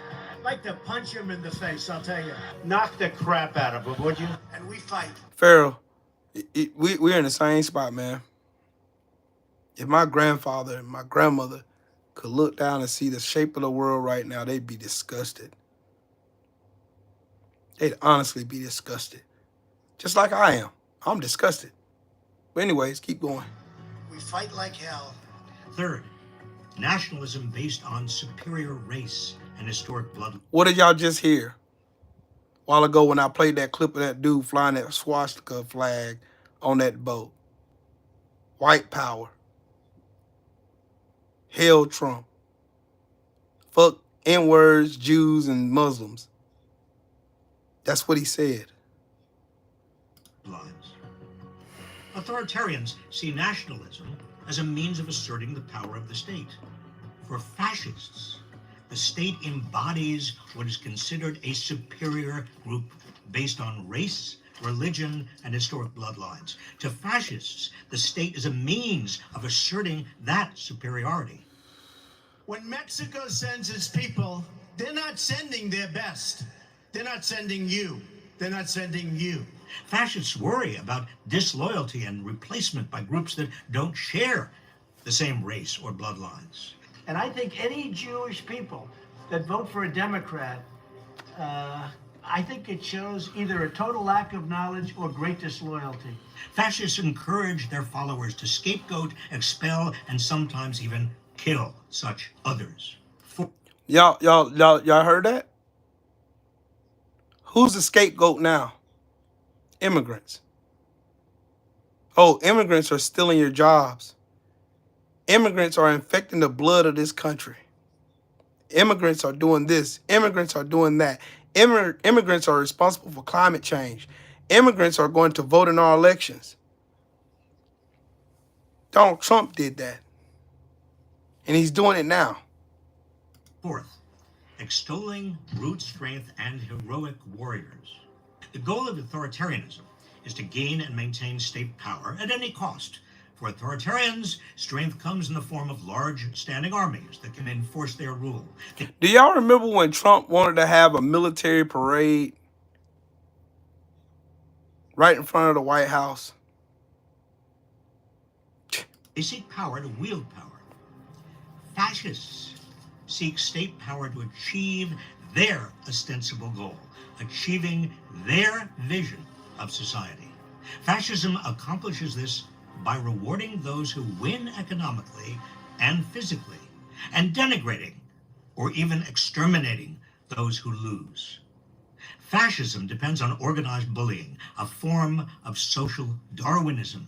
Speaker 5: I'd like to punch him in the face, I'll tell you. Knock the crap out of him, would you? And we fight.
Speaker 1: Pharaoh, we're in the same spot, man. If my grandfather and my grandmother could look down and see the shape of the world right now, they'd be disgusted. They'd honestly be disgusted. Just like I am. I'm disgusted. But anyways, keep going.
Speaker 5: We fight like hell.
Speaker 10: Third, nationalism based on superior race and historic blood.
Speaker 1: What did y'all just hear? A while ago when I played that clip of that dude flying that swastika flag on that boat. White power. Hail Trump. Fuck N-words, Jews, and Muslims. That's what he said.
Speaker 10: Lines. Authoritarians see nationalism as a means of asserting the power of the state. For fascists, the state embodies what is considered a superior group based on race, religion, and historic bloodlines. To fascists, the state is a means of asserting that superiority.
Speaker 5: When Mexico sends its people, they're not sending their best. They're not sending you. They're not sending you.
Speaker 10: Fascists worry about disloyalty and replacement by groups that don't share the same race or bloodlines.
Speaker 5: And I think any Jewish people that vote for a Democrat, I think it shows either a total lack of knowledge or great disloyalty.
Speaker 10: Fascists encourage their followers to scapegoat, expel, and sometimes even kill such others.
Speaker 1: Y'all heard that? Who's the scapegoat now? Immigrants. Oh, immigrants are stealing your jobs. Immigrants are infecting the blood of this country. Immigrants are doing this. Immigrants are doing that. Immigrants are responsible for climate change. Immigrants are going to vote in our elections. Donald Trump did that. And he's doing it now.
Speaker 10: Fourth, extolling brute strength and heroic warriors. The goal of authoritarianism is to gain and maintain state power at any cost. For authoritarians, strength comes in the form of large standing armies that can enforce their rule.
Speaker 1: Do y'all remember when Trump wanted to have a military parade right in front of the White House?
Speaker 10: They seek power to wield power. Fascists seek state power to achieve their ostensible goal, achieving their vision of society. Fascism accomplishes this by rewarding those who win economically and physically, and denigrating or even exterminating those who lose. Fascism depends on organized bullying, a form of social Darwinism.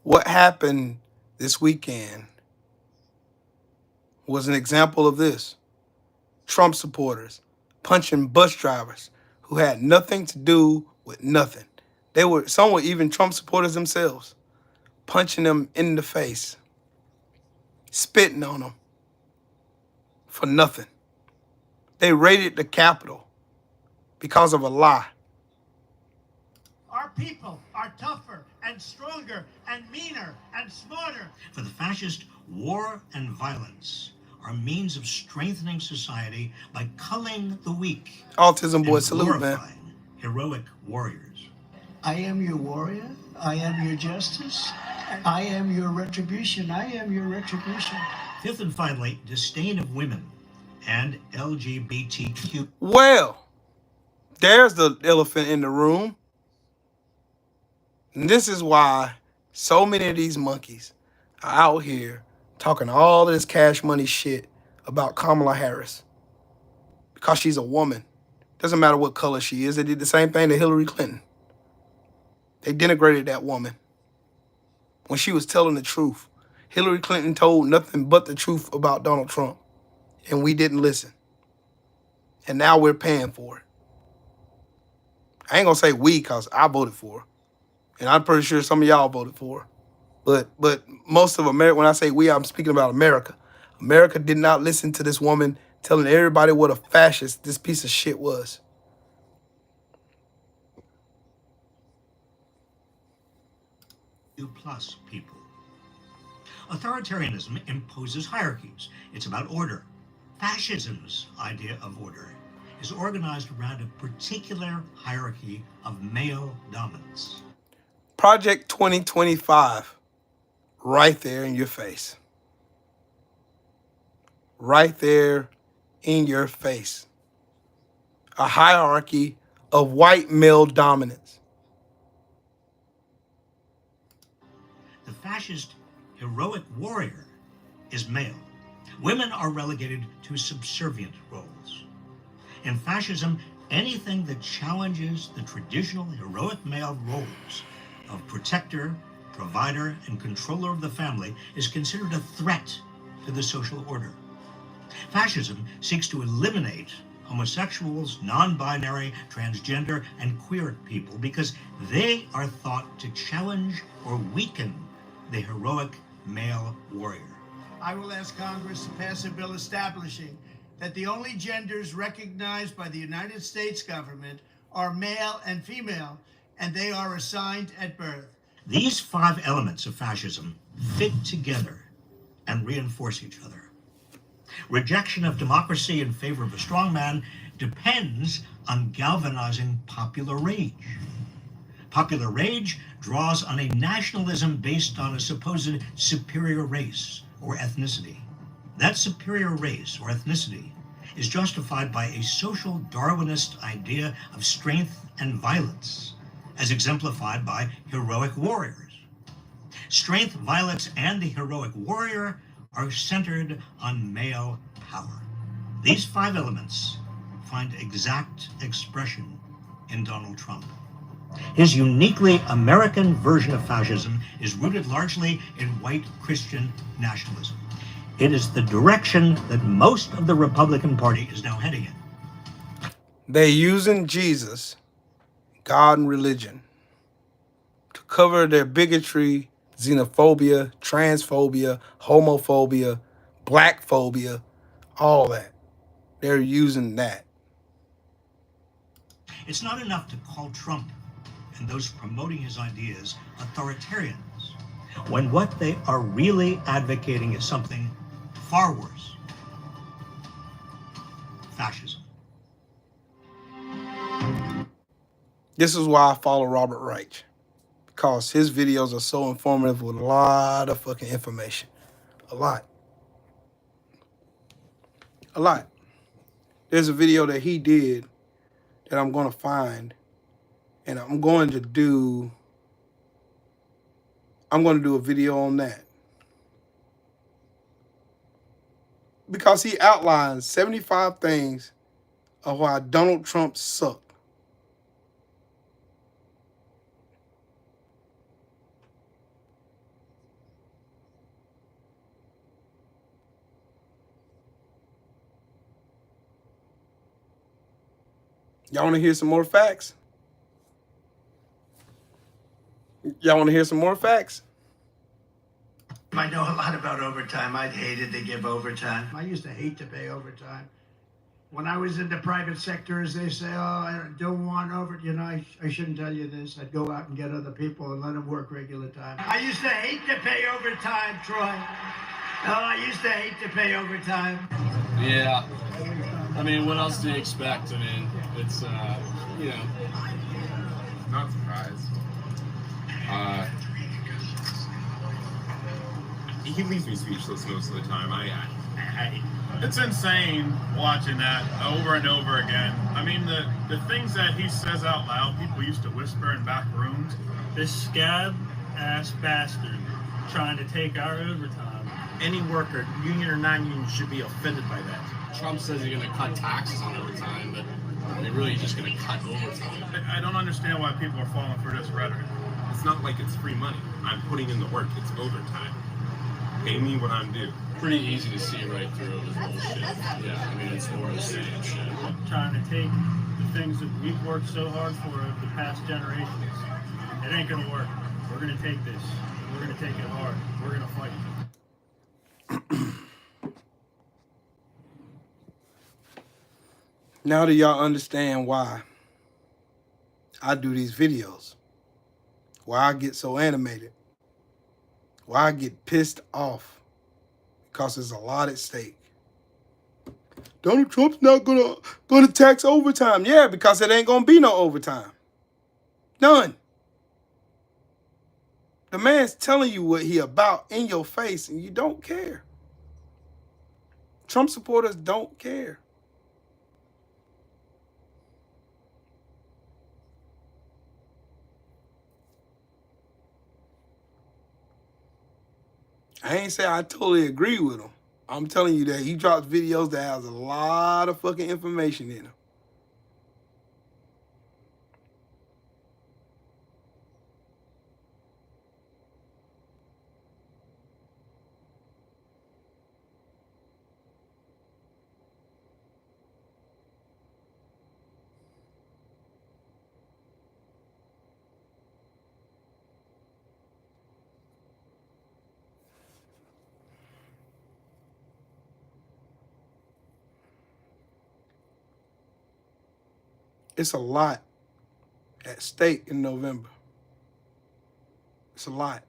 Speaker 1: What happened this weekend was an example of this. Trump supporters punching bus drivers who had nothing to do with nothing. Some were even Trump supporters themselves, punching them in the face, spitting on them for nothing. They raided the Capitol because of a lie.
Speaker 5: Our people are tougher and stronger and meaner and smarter.
Speaker 10: For the fascist, war and violence are means of strengthening society by culling the weak.
Speaker 1: Autism boy, salute, man.
Speaker 10: Heroic warriors.
Speaker 5: I am your warrior. I am your justice. I am your retribution. I am your retribution.
Speaker 10: Fifth and finally, disdain of women and LGBTQ.
Speaker 1: Well, there's the elephant in the room. And this is why so many of these monkeys are out here talking all this cash money shit about Kamala Harris. Because she's a woman. Doesn't matter what color she is. They did the same thing to Hillary Clinton. They denigrated that woman when she was telling the truth. Hillary Clinton told nothing but the truth about Donald Trump. And we didn't listen. And now we're paying for it. I ain't gonna say we because I voted for her. And I'm pretty sure some of y'all voted for her. But most of America, when I say we, I'm speaking about America. America did not listen to this woman telling everybody what a fascist this piece of shit was.
Speaker 10: Plus people. Authoritarianism imposes hierarchies. It's about order. Fascism's idea of order is organized around a particular hierarchy of male dominance.
Speaker 1: Project 2025, right there in your face. Right there in your face. A hierarchy of white male dominance.
Speaker 10: The fascist heroic warrior is male. Women are relegated to subservient roles. In fascism, anything that challenges the traditional heroic male roles of protector, provider, and controller of the family is considered a threat to the social order. Fascism seeks to eliminate homosexuals, non-binary, transgender, and queer people because they are thought to challenge or weaken the heroic male warrior.
Speaker 5: I will ask Congress to pass a bill establishing that the only genders recognized by the United States government are male and female, and they are assigned at birth.
Speaker 10: These 5 elements of fascism fit together and reinforce each other. Rejection of democracy in favor of a strongman depends on galvanizing popular rage. Popular rage draws on a nationalism based on a supposed superior race or ethnicity. That superior race or ethnicity is justified by a social Darwinist idea of strength and violence, as exemplified by heroic warriors. Strength, violence, and the heroic warrior are centered on male power. These 5 elements find exact expression in Donald Trump. His uniquely American version of fascism is rooted largely in white Christian nationalism. It is the direction that most of the Republican Party is now heading in.
Speaker 1: They're using Jesus, God, and religion to cover their bigotry, xenophobia, transphobia, homophobia, blackphobia, all that. They're using that.
Speaker 10: It's not enough to call Trump and those promoting his ideas authoritarians, when what they are really advocating is something far worse: fascism.
Speaker 1: This is why I follow Robert Reich, because his videos are so informative with a lot of fucking information. A lot. A lot. There's a video that he did that I'm going to find, and I'm going to do a video on that. Because he outlines 75 things of why Donald Trump sucked. Y'all want to hear some more facts? Y'all want to hear some more facts?
Speaker 5: I know a lot about overtime. I'd hated to give overtime. I used to hate to pay overtime. When I was in the private sector, as they say, oh, I don't want overtime. I shouldn't tell you this. I'd go out and get other people and let them work regular time. I used to hate to pay overtime, Troy. Oh, I used to hate to pay overtime.
Speaker 15: Yeah. I mean, what else do you expect? I mean, it's, you know.
Speaker 16: Not surprised. He leaves me speechless most of the time.
Speaker 17: It's insane watching that over and over again. I mean, the things that he says out loud, people used to whisper in back rooms.
Speaker 18: This scab-ass bastard trying to take our overtime.
Speaker 16: Any worker, union or non-union, should be offended by that.
Speaker 15: Trump says he's going to cut taxes on overtime, but they're really just going to cut overtime.
Speaker 17: I don't understand why people are falling for this rhetoric.
Speaker 16: It's not like it's free money. I'm putting in the work. It's overtime. Pay me what I'm due.
Speaker 15: Pretty easy to see right through this bullshit. Yeah, I mean, it's more of the same shit.
Speaker 18: Trying to take the things that we've worked so hard for over the past generations. It ain't gonna work. We're gonna take this. We're gonna take it hard. We're gonna fight.
Speaker 1: Now do y'all understand why I do these videos? Why I get so animated? Why I get pissed off? Because there's a lot at stake. Donald Trump's not gonna tax overtime. Yeah, because it ain't gonna be no overtime. None. The man's telling you what he about in your face, and you don't care. Trump supporters don't care. I ain't say I totally agree with him. I'm telling you that he drops videos that has a lot of fucking information in them. It's a lot at stake in November. It's a lot.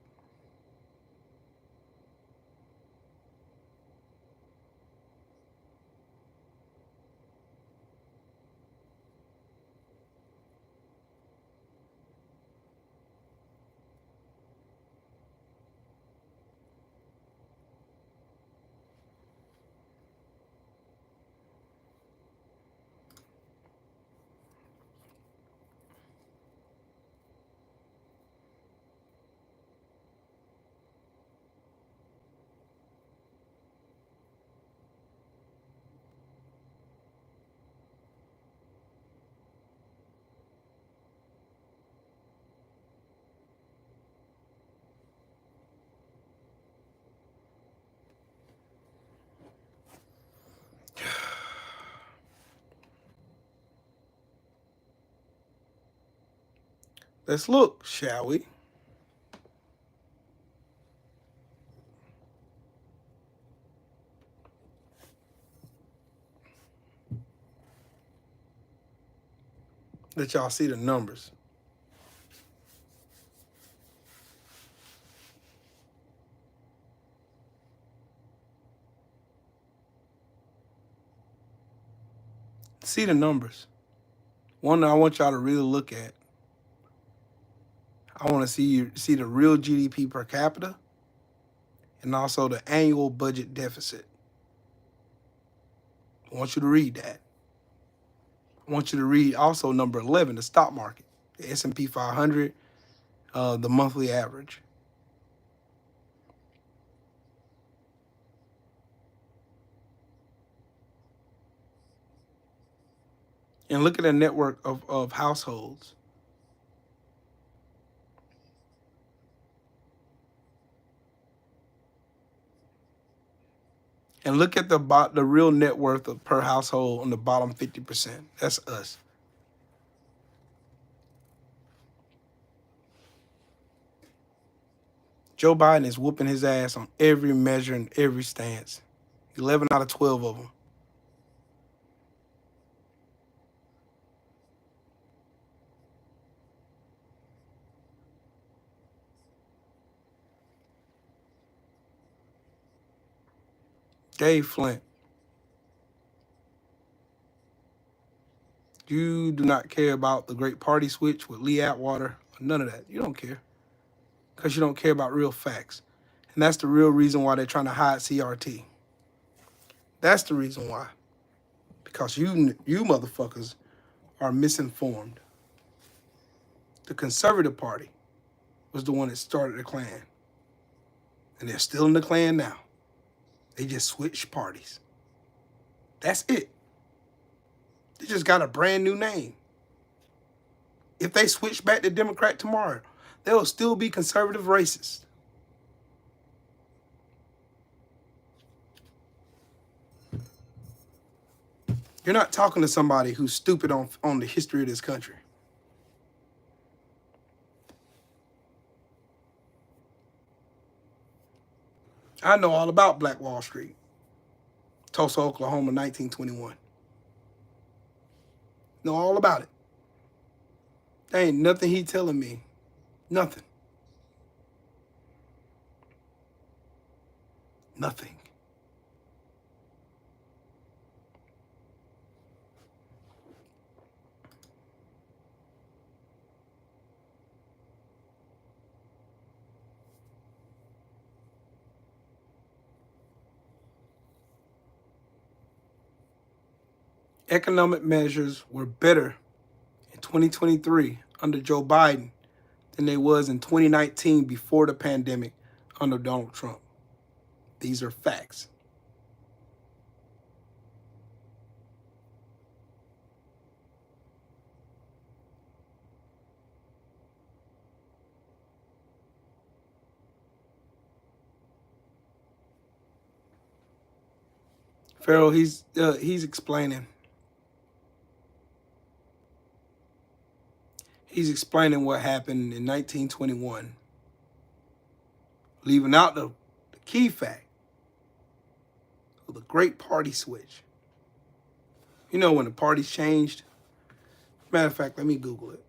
Speaker 1: Let's look, shall we? Let y'all see the numbers. See the numbers. One that I want y'all to really look at. I want to see the real GDP per capita and also the annual budget deficit. I want you to read that. I want you to read also number 11, the stock market, the S&P 500, the monthly average. And look at the network of households. And look at the real net worth of per household on the bottom 50%. That's us. Joe Biden is whooping his ass on every measure and every stance. 11 out of 12 of them. Dave Flint, you do not care about the great party switch with Lee Atwater, or none of that. You don't care. Because you don't care about real facts. And that's the real reason why they're trying to hide CRT. That's the reason why. Because you motherfuckers are misinformed. The Conservative Party was the one that started the Klan. And they're still in the Klan now. They just switched parties. That's it. They just got a brand new name. If they switch back to Democrat tomorrow, they'll still be conservative racists. You're not talking to somebody who's stupid on the history of this country. I know all about Black Wall Street. Tulsa, Oklahoma, 1921. Know all about it. There ain't nothing he telling me. Nothing. Nothing. economic measures were better in 2023 under Joe Biden than they was in 2019 before the pandemic under Donald Trump. These are facts. Pharaoh, he's explaining. He's explaining what happened in 1921, leaving out the key fact of the Great Party Switch. You know when the parties changed? Matter of fact, let me Google it.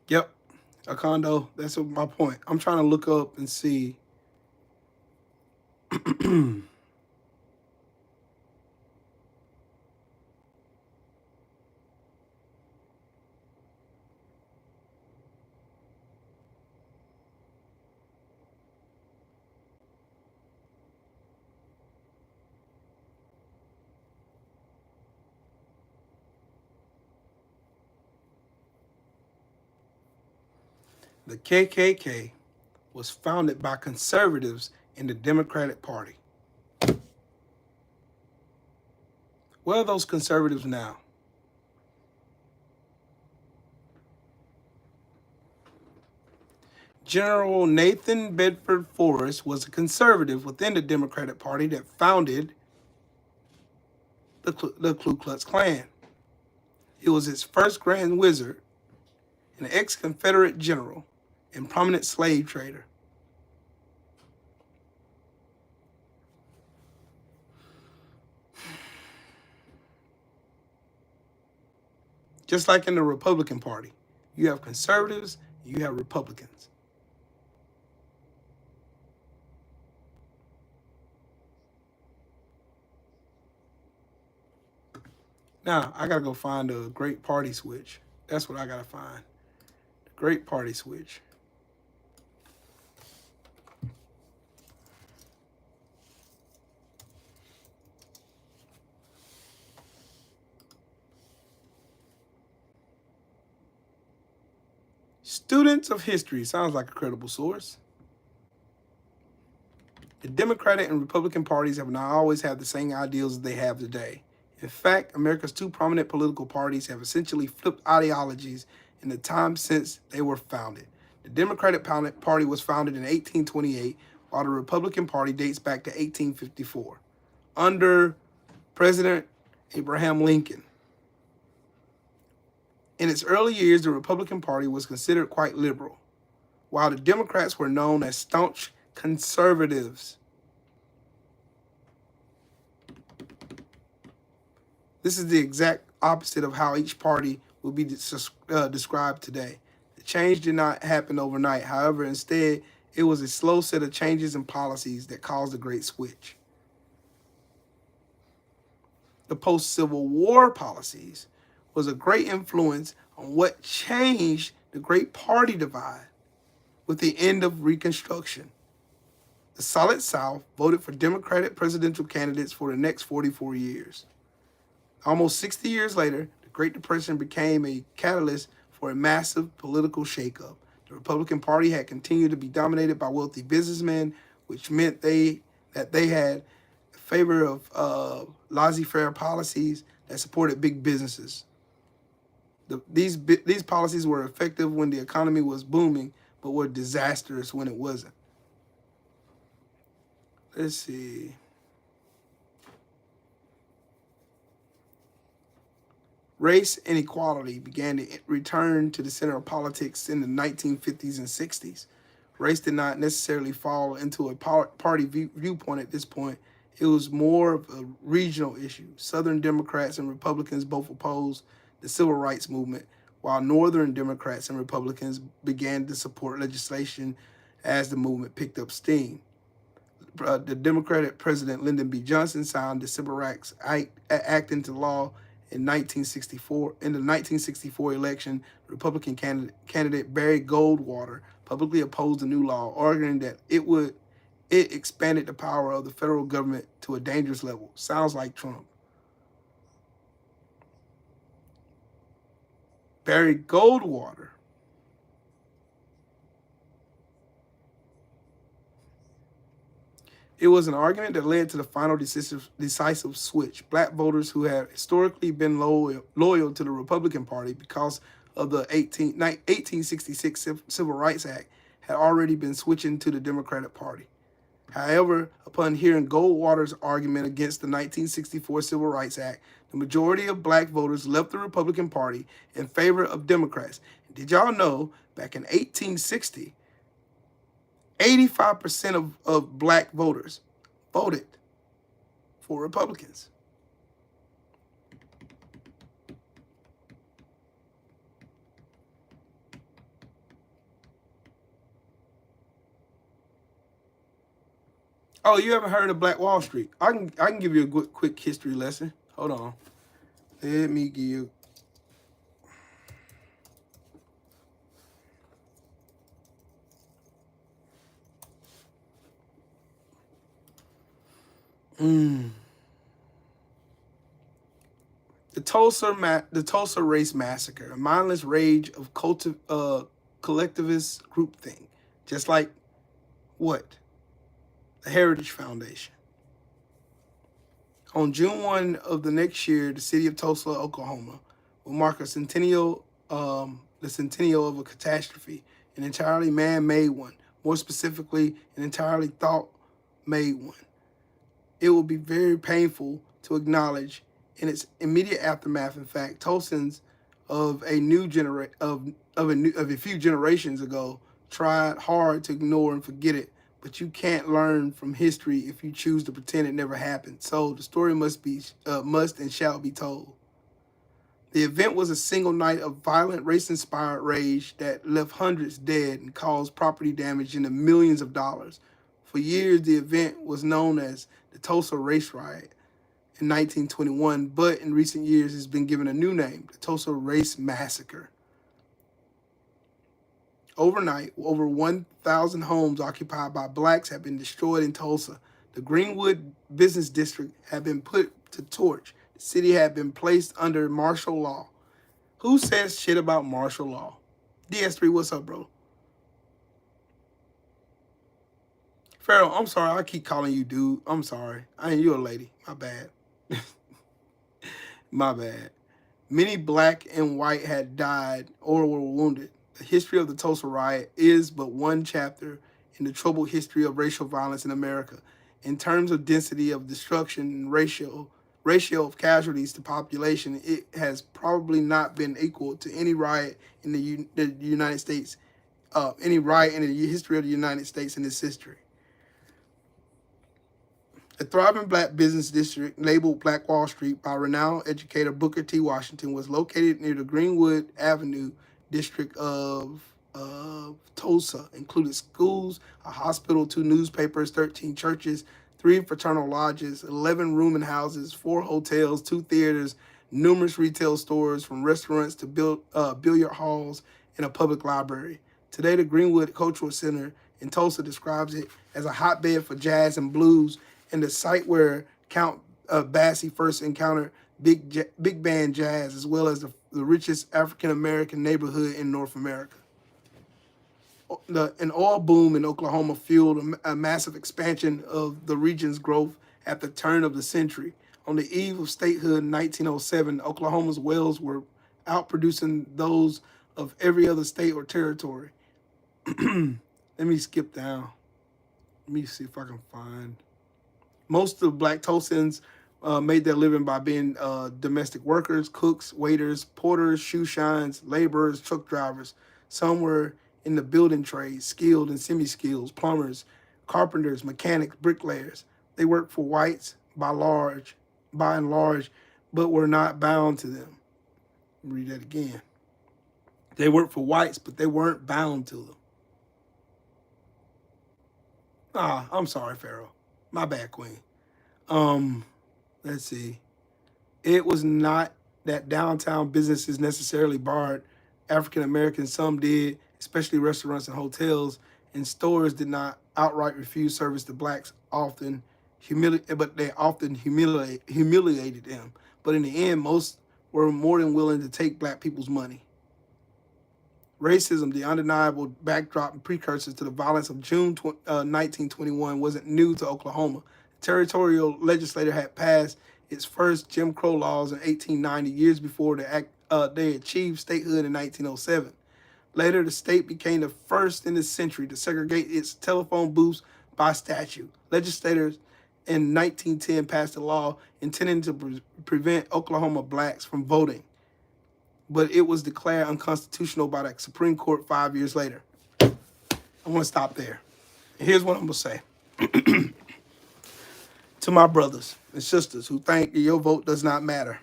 Speaker 1: Yep, a condo. That's my point. I'm trying to look up and see. The KKK was founded by conservatives in the Democratic Party. Where are those conservatives now? General Nathan Bedford Forrest was a conservative within the Democratic Party that founded the Ku Klux Klan. He was its first Grand Wizard, an ex-Confederate general, and prominent slave trader. Just like in the Republican Party, you have conservatives, you have Republicans. Now, I gotta go find a great party switch. That's what I gotta find. The great party switch. Students of history sounds like a credible source. The Democratic and Republican parties have not always had the same ideals as they have today. In fact, America's two prominent political parties have essentially flipped ideologies in the time since they were founded. The Democratic Party was founded in 1828, while the Republican Party dates back to 1854, under President Abraham Lincoln. In its early years, the Republican Party was considered quite liberal, while the Democrats were known as staunch conservatives. This is the exact opposite of how each party will be described today. The change did not happen overnight. However, instead, it was a slow set of changes and policies that caused the great switch. the post-Civil War policies was a great influence on what changed the Great Party divide with the end of Reconstruction. The Solid South voted for Democratic presidential candidates for the next 44 years. Almost 60 years later, the Great Depression became a catalyst for a massive political shakeup. The Republican Party had continued to be dominated by wealthy businessmen, which meant that they had a favor of laissez-faire policies that supported big businesses. These policies were effective when the economy was booming, but were disastrous when it wasn't. Let's see. Race inequality began to return to the center of politics in the 1950s and 60s. Race did not necessarily fall into a party viewpoint at this point. It was more of a regional issue. Southern Democrats and Republicans both opposed the civil rights movement, while Northern Democrats and Republicans began to support legislation as the movement picked up steam. The Democratic President Lyndon B. Johnson signed the Civil Rights Act into law in 1964. In the 1964 election, Republican candidate Barry Goldwater publicly opposed the new law, arguing that it expanded the power of the federal government to a dangerous level. Sounds like Trump. Barry Goldwater It was an argument that led to the final decisive switch. Black voters who had historically been loyal to the Republican Party because of the 1866 Civil Rights Act had already been switching to the Democratic Party. However, upon hearing Goldwater's argument against the 1964 Civil Rights Act, the majority of black voters left the Republican Party in favor of Democrats. Did y'all know back in 1860, 85% of black voters voted for Republicans? Oh, you haven't heard of Black Wall Street? I can give you a quick history lesson. Hold on. Let me give you. The Tulsa Race Massacre, a mindless rage of collectivist groupthink, just like what? The Heritage Foundation. On June 1 of the next year, the city of Tulsa, Oklahoma, will mark the centennial of a catastrophe, an entirely man-made one, more specifically, an entirely thought-made one. It will be very painful to acknowledge in its immediate aftermath. In fact, Tulsans of a few generations ago tried hard to ignore and forget it, but you can't learn from history if you choose to pretend it never happened. So the story must and shall be told. The event was a single night of violent race-inspired rage that left hundreds dead and caused property damage in the millions of dollars. For years, the event was known as the Tulsa Race Riot in 1921, but in recent years, it's been given a new name, the Tulsa Race Massacre. Overnight, over 1,000 homes occupied by blacks have been destroyed in Tulsa. The Greenwood Business District had been put to torch. The city had been placed under martial law. Who says shit about martial law? DS3, what's up, bro? Pharaoh, I'm sorry. I keep calling you dude. I'm sorry. You're a lady. My bad. My bad. Many black and white had died or were wounded. The history of the Tulsa riot is but one chapter in the troubled history of racial violence in America. In terms of density of destruction and ratio of casualties to population, it has probably not been equal to any riot in the United States, any riot in the history of the United States in its history. A thriving black business district labeled Black Wall Street by renowned educator Booker T. Washington was located near the Greenwood Avenue district of Tulsa, included schools, a hospital, 2 newspapers, 13 churches, 3 fraternal lodges, 11 rooming houses, 4 hotels, 2 theaters, numerous retail stores, from restaurants to billiard halls, and a public library. Today, the Greenwood Cultural Center in Tulsa describes it as a hotbed for jazz and blues, and the site where Count Basie first encountered big band jazz, as well as the richest African-American neighborhood in North America. An oil boom in Oklahoma fueled a massive expansion of the region's growth at the turn of the century. On the eve of statehood in 1907, Oklahoma's wells were outproducing those of every other state or territory. Let me skip down. Let me see if I can find. Most of black Tulsans made their living by being domestic workers, cooks, waiters, porters, shoe shines, laborers, truck drivers. Some were in the building trades, skilled and semi-skilled, plumbers, carpenters, mechanics, bricklayers. They worked for whites by and large, but were not bound to them. Read that again. They worked for whites, but they weren't bound to them. I'm sorry, Pharaoh. My bad, Queen. Let's see. It was not that downtown businesses necessarily barred African Americans. Some did, especially restaurants and hotels, and stores did not outright refuse service to blacks, but they often humiliated them. But in the end, most were more than willing to take black people's money. Racism, the undeniable backdrop and precursor to the violence of June 1921, wasn't new to Oklahoma. The territorial legislature had passed its first Jim Crow laws in 1890, years before they achieved statehood in 1907. Later, the state became the first in this century to segregate its telephone booths by statute. Legislators in 1910 passed a law intending to prevent Oklahoma blacks from voting, but it was declared unconstitutional by the Supreme Court 5 years later. I want to stop there. Here's what I'm going to say. To my brothers and sisters who think that your vote does not matter,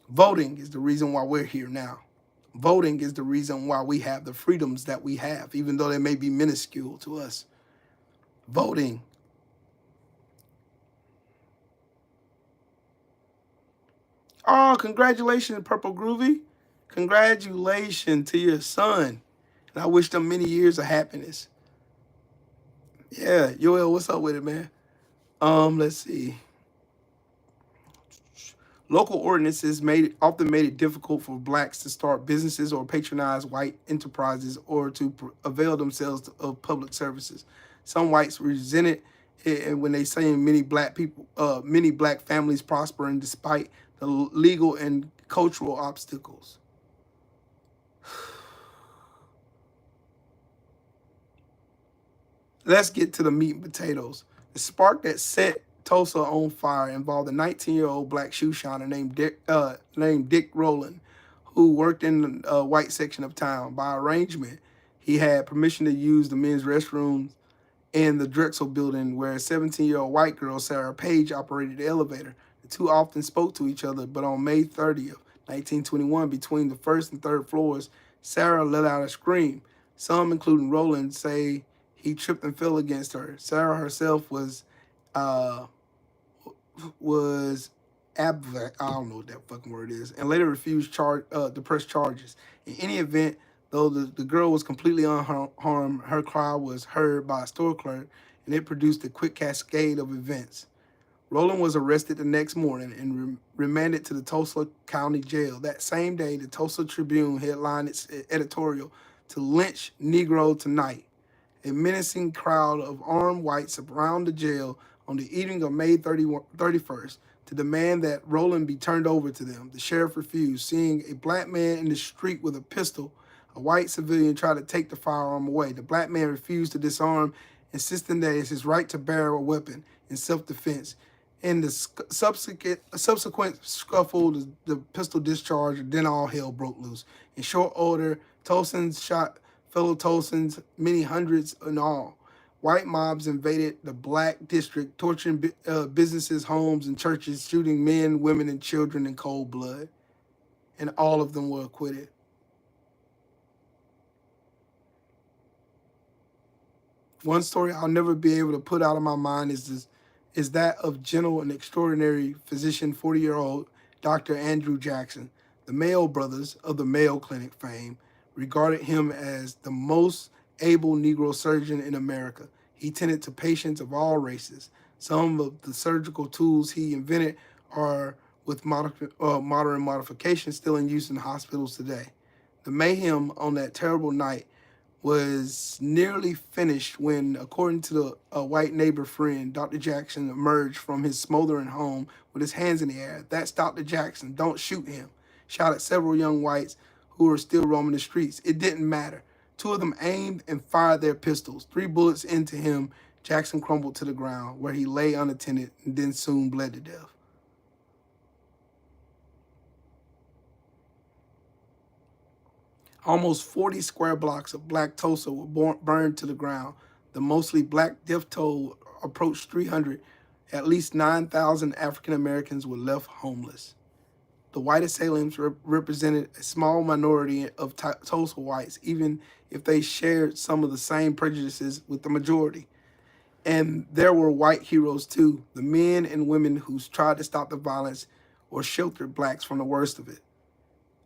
Speaker 1: voting is the reason why we're here now. Voting is the reason why we have the freedoms that we have, even though they may be minuscule to us. Voting. Oh, congratulations, Purple Groovy. Congratulations to your son. And I wish them many years of happiness. Yeah, Yoel, what's up with it, man? Let's see. Local ordinances often made it difficult for blacks to start businesses or patronize white enterprises or to avail themselves of public services. Some whites resented it when they say many black families prospering despite the legal and cultural obstacles. Let's get to the meat and potatoes. The spark that set Tulsa on fire involved a 19-year-old black shoe shiner named Dick Rowland, who worked in the white section of town. By arrangement, he had permission to use the men's restrooms in the Drexel building, where a 17-year-old white girl, Sarah Page, operated the elevator. The two often spoke to each other, but on May 30th, 1921, between the first and third floors, Sarah let out a scream. Some, including Rowland, say he tripped and fell against her. Sarah herself was abject, I don't know what that fucking word is, and later refused to press charges. In any event, though the girl was completely unharmed, her cry was heard by a store clerk, and it produced a quick cascade of events. Rowland was arrested the next morning and remanded to the Tulsa County Jail. That same day, the Tulsa Tribune headlined its editorial to lynch Negro tonight. A menacing crowd of armed whites surrounded the jail on the evening of May 31st to demand that Rowland be turned over to them. The sheriff refused. Seeing a black man in the street with a pistol, a white civilian tried to take the firearm away. The black man refused to disarm, insisting that it's his right to bear a weapon in self-defense. In the subsequent scuffle, the pistol discharged, then all hell broke loose. In short order, Tulsans shot fellow Tulsans, many hundreds in all. White mobs invaded the black district, torturing businesses, homes, and churches, shooting men, women, and children in cold blood. And all of them were acquitted. One story I'll never be able to put out of my mind is is that of gentle and extraordinary physician 40-year-old Dr. Andrew Jackson. The Mayo brothers of the Mayo Clinic fame regarded him as the most able Negro surgeon in America. He tended to patients of all races. Some of the surgical tools he invented are, with modern modifications, still in use in hospitals today. The mayhem on that terrible night was nearly finished when, according to a white neighbor friend, Dr. Jackson emerged from his smoldering home with his hands in the air. "That's Dr. Jackson, don't shoot him," shouted several young whites who were still roaming the streets. It didn't matter. Two of them aimed and fired their pistols. 3 bullets into him, Jackson crumbled to the ground, where he lay unattended and then soon bled to death. Almost 40 square blocks of black Tulsa were burned to the ground. The mostly black death toll approached 300. At least 9,000 African Americans were left homeless. The white assailants represented a small minority of Tulsa whites, even if they shared some of the same prejudices with the majority. And there were white heroes too, the men and women who tried to stop the violence or sheltered blacks from the worst of it.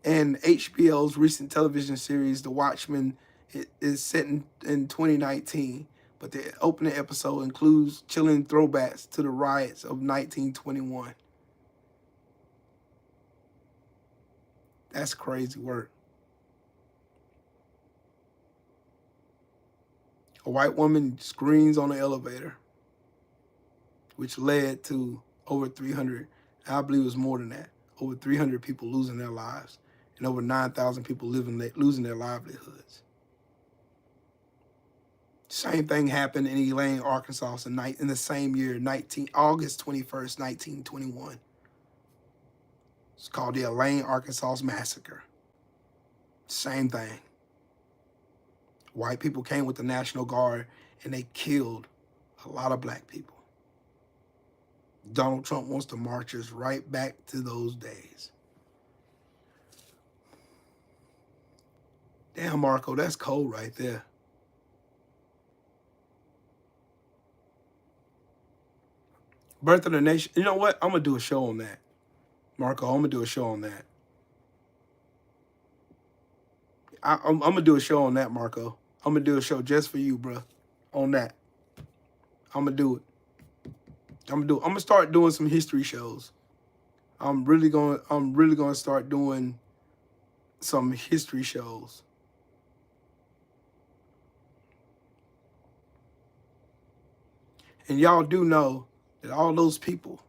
Speaker 1: And HBO's recent television series, The Watchmen, is set in 2019, but the opening episode includes chilling throwbacks to the riots of 1921. That's crazy work. A white woman screams on the elevator, which led to over 300, I believe it was more than that, over 300 people losing their lives and over 9,000 people losing their livelihoods. Same thing happened in Elaine, Arkansas in the same year, August 21st, 1921. It's called the Elaine, Arkansas Massacre. Same thing. White people came with the National Guard and they killed a lot of black people. Donald Trump wants to march us right back to those days. Damn, Marco, that's cold right there. Birth of the Nation. You know what? I'm going to do a show on that. Marco, I'm going to do a show on that. I'm going to do a show on that, Marco. I'm going to do a show just for you, bro, on that. I'm going to do it. I'm going to start doing some history shows. I'm really going to start doing some history shows. And y'all do know that all those people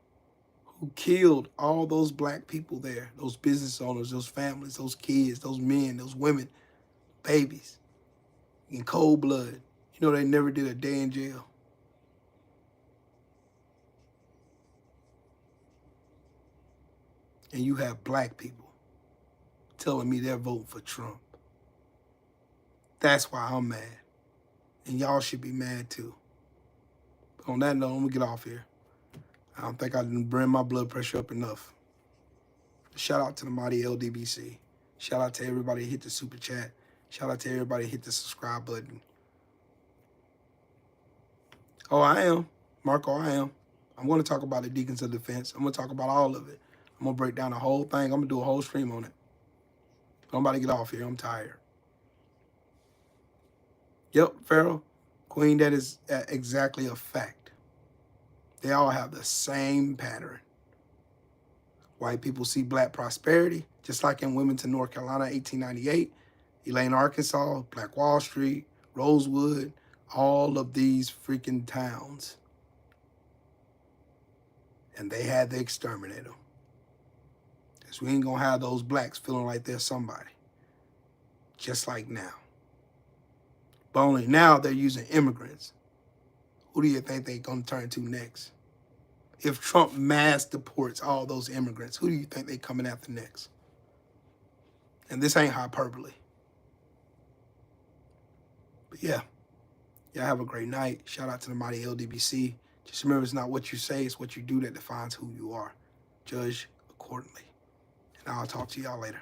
Speaker 1: who killed all those black people there, those business owners, those families, those kids, those men, those women, babies, in cold blood, you know they never did a day in jail. And you have black people telling me they're voting for Trump. That's why I'm mad. And y'all should be mad too. On that note, I'm going to get off here. I don't think I didn't bring my blood pressure up enough. Shout out to the mighty LDBC. Shout out to everybody who hit the super chat. Shout out to everybody who hit the subscribe button. Oh, I am. Marco, I am. I'm going to talk about the Deacons of Defense. I'm going to talk about all of it. I'm going to break down the whole thing. I'm going to do a whole stream on it. I'm about to get off here. I'm tired. Yep, Pharaoh. Queen, that is exactly a fact. They all have the same pattern. White people see black prosperity, just like in Wilmington, North Carolina, 1898, Elaine, Arkansas, Black Wall Street, Rosewood, all of these freaking towns. And they had to exterminate them. Because we ain't going to have those blacks feeling like they're somebody. Just like now. But only now they're using immigrants. Who do you think they're going to turn to next? If Trump mass deports all those immigrants, who do you think they're coming after next? And this ain't hyperbole. But yeah, y'all have a great night. Shout out to the mighty LDBC. Just remember, it's not what you say, it's what you do that defines who you are. Judge accordingly. And I'll talk to y'all later.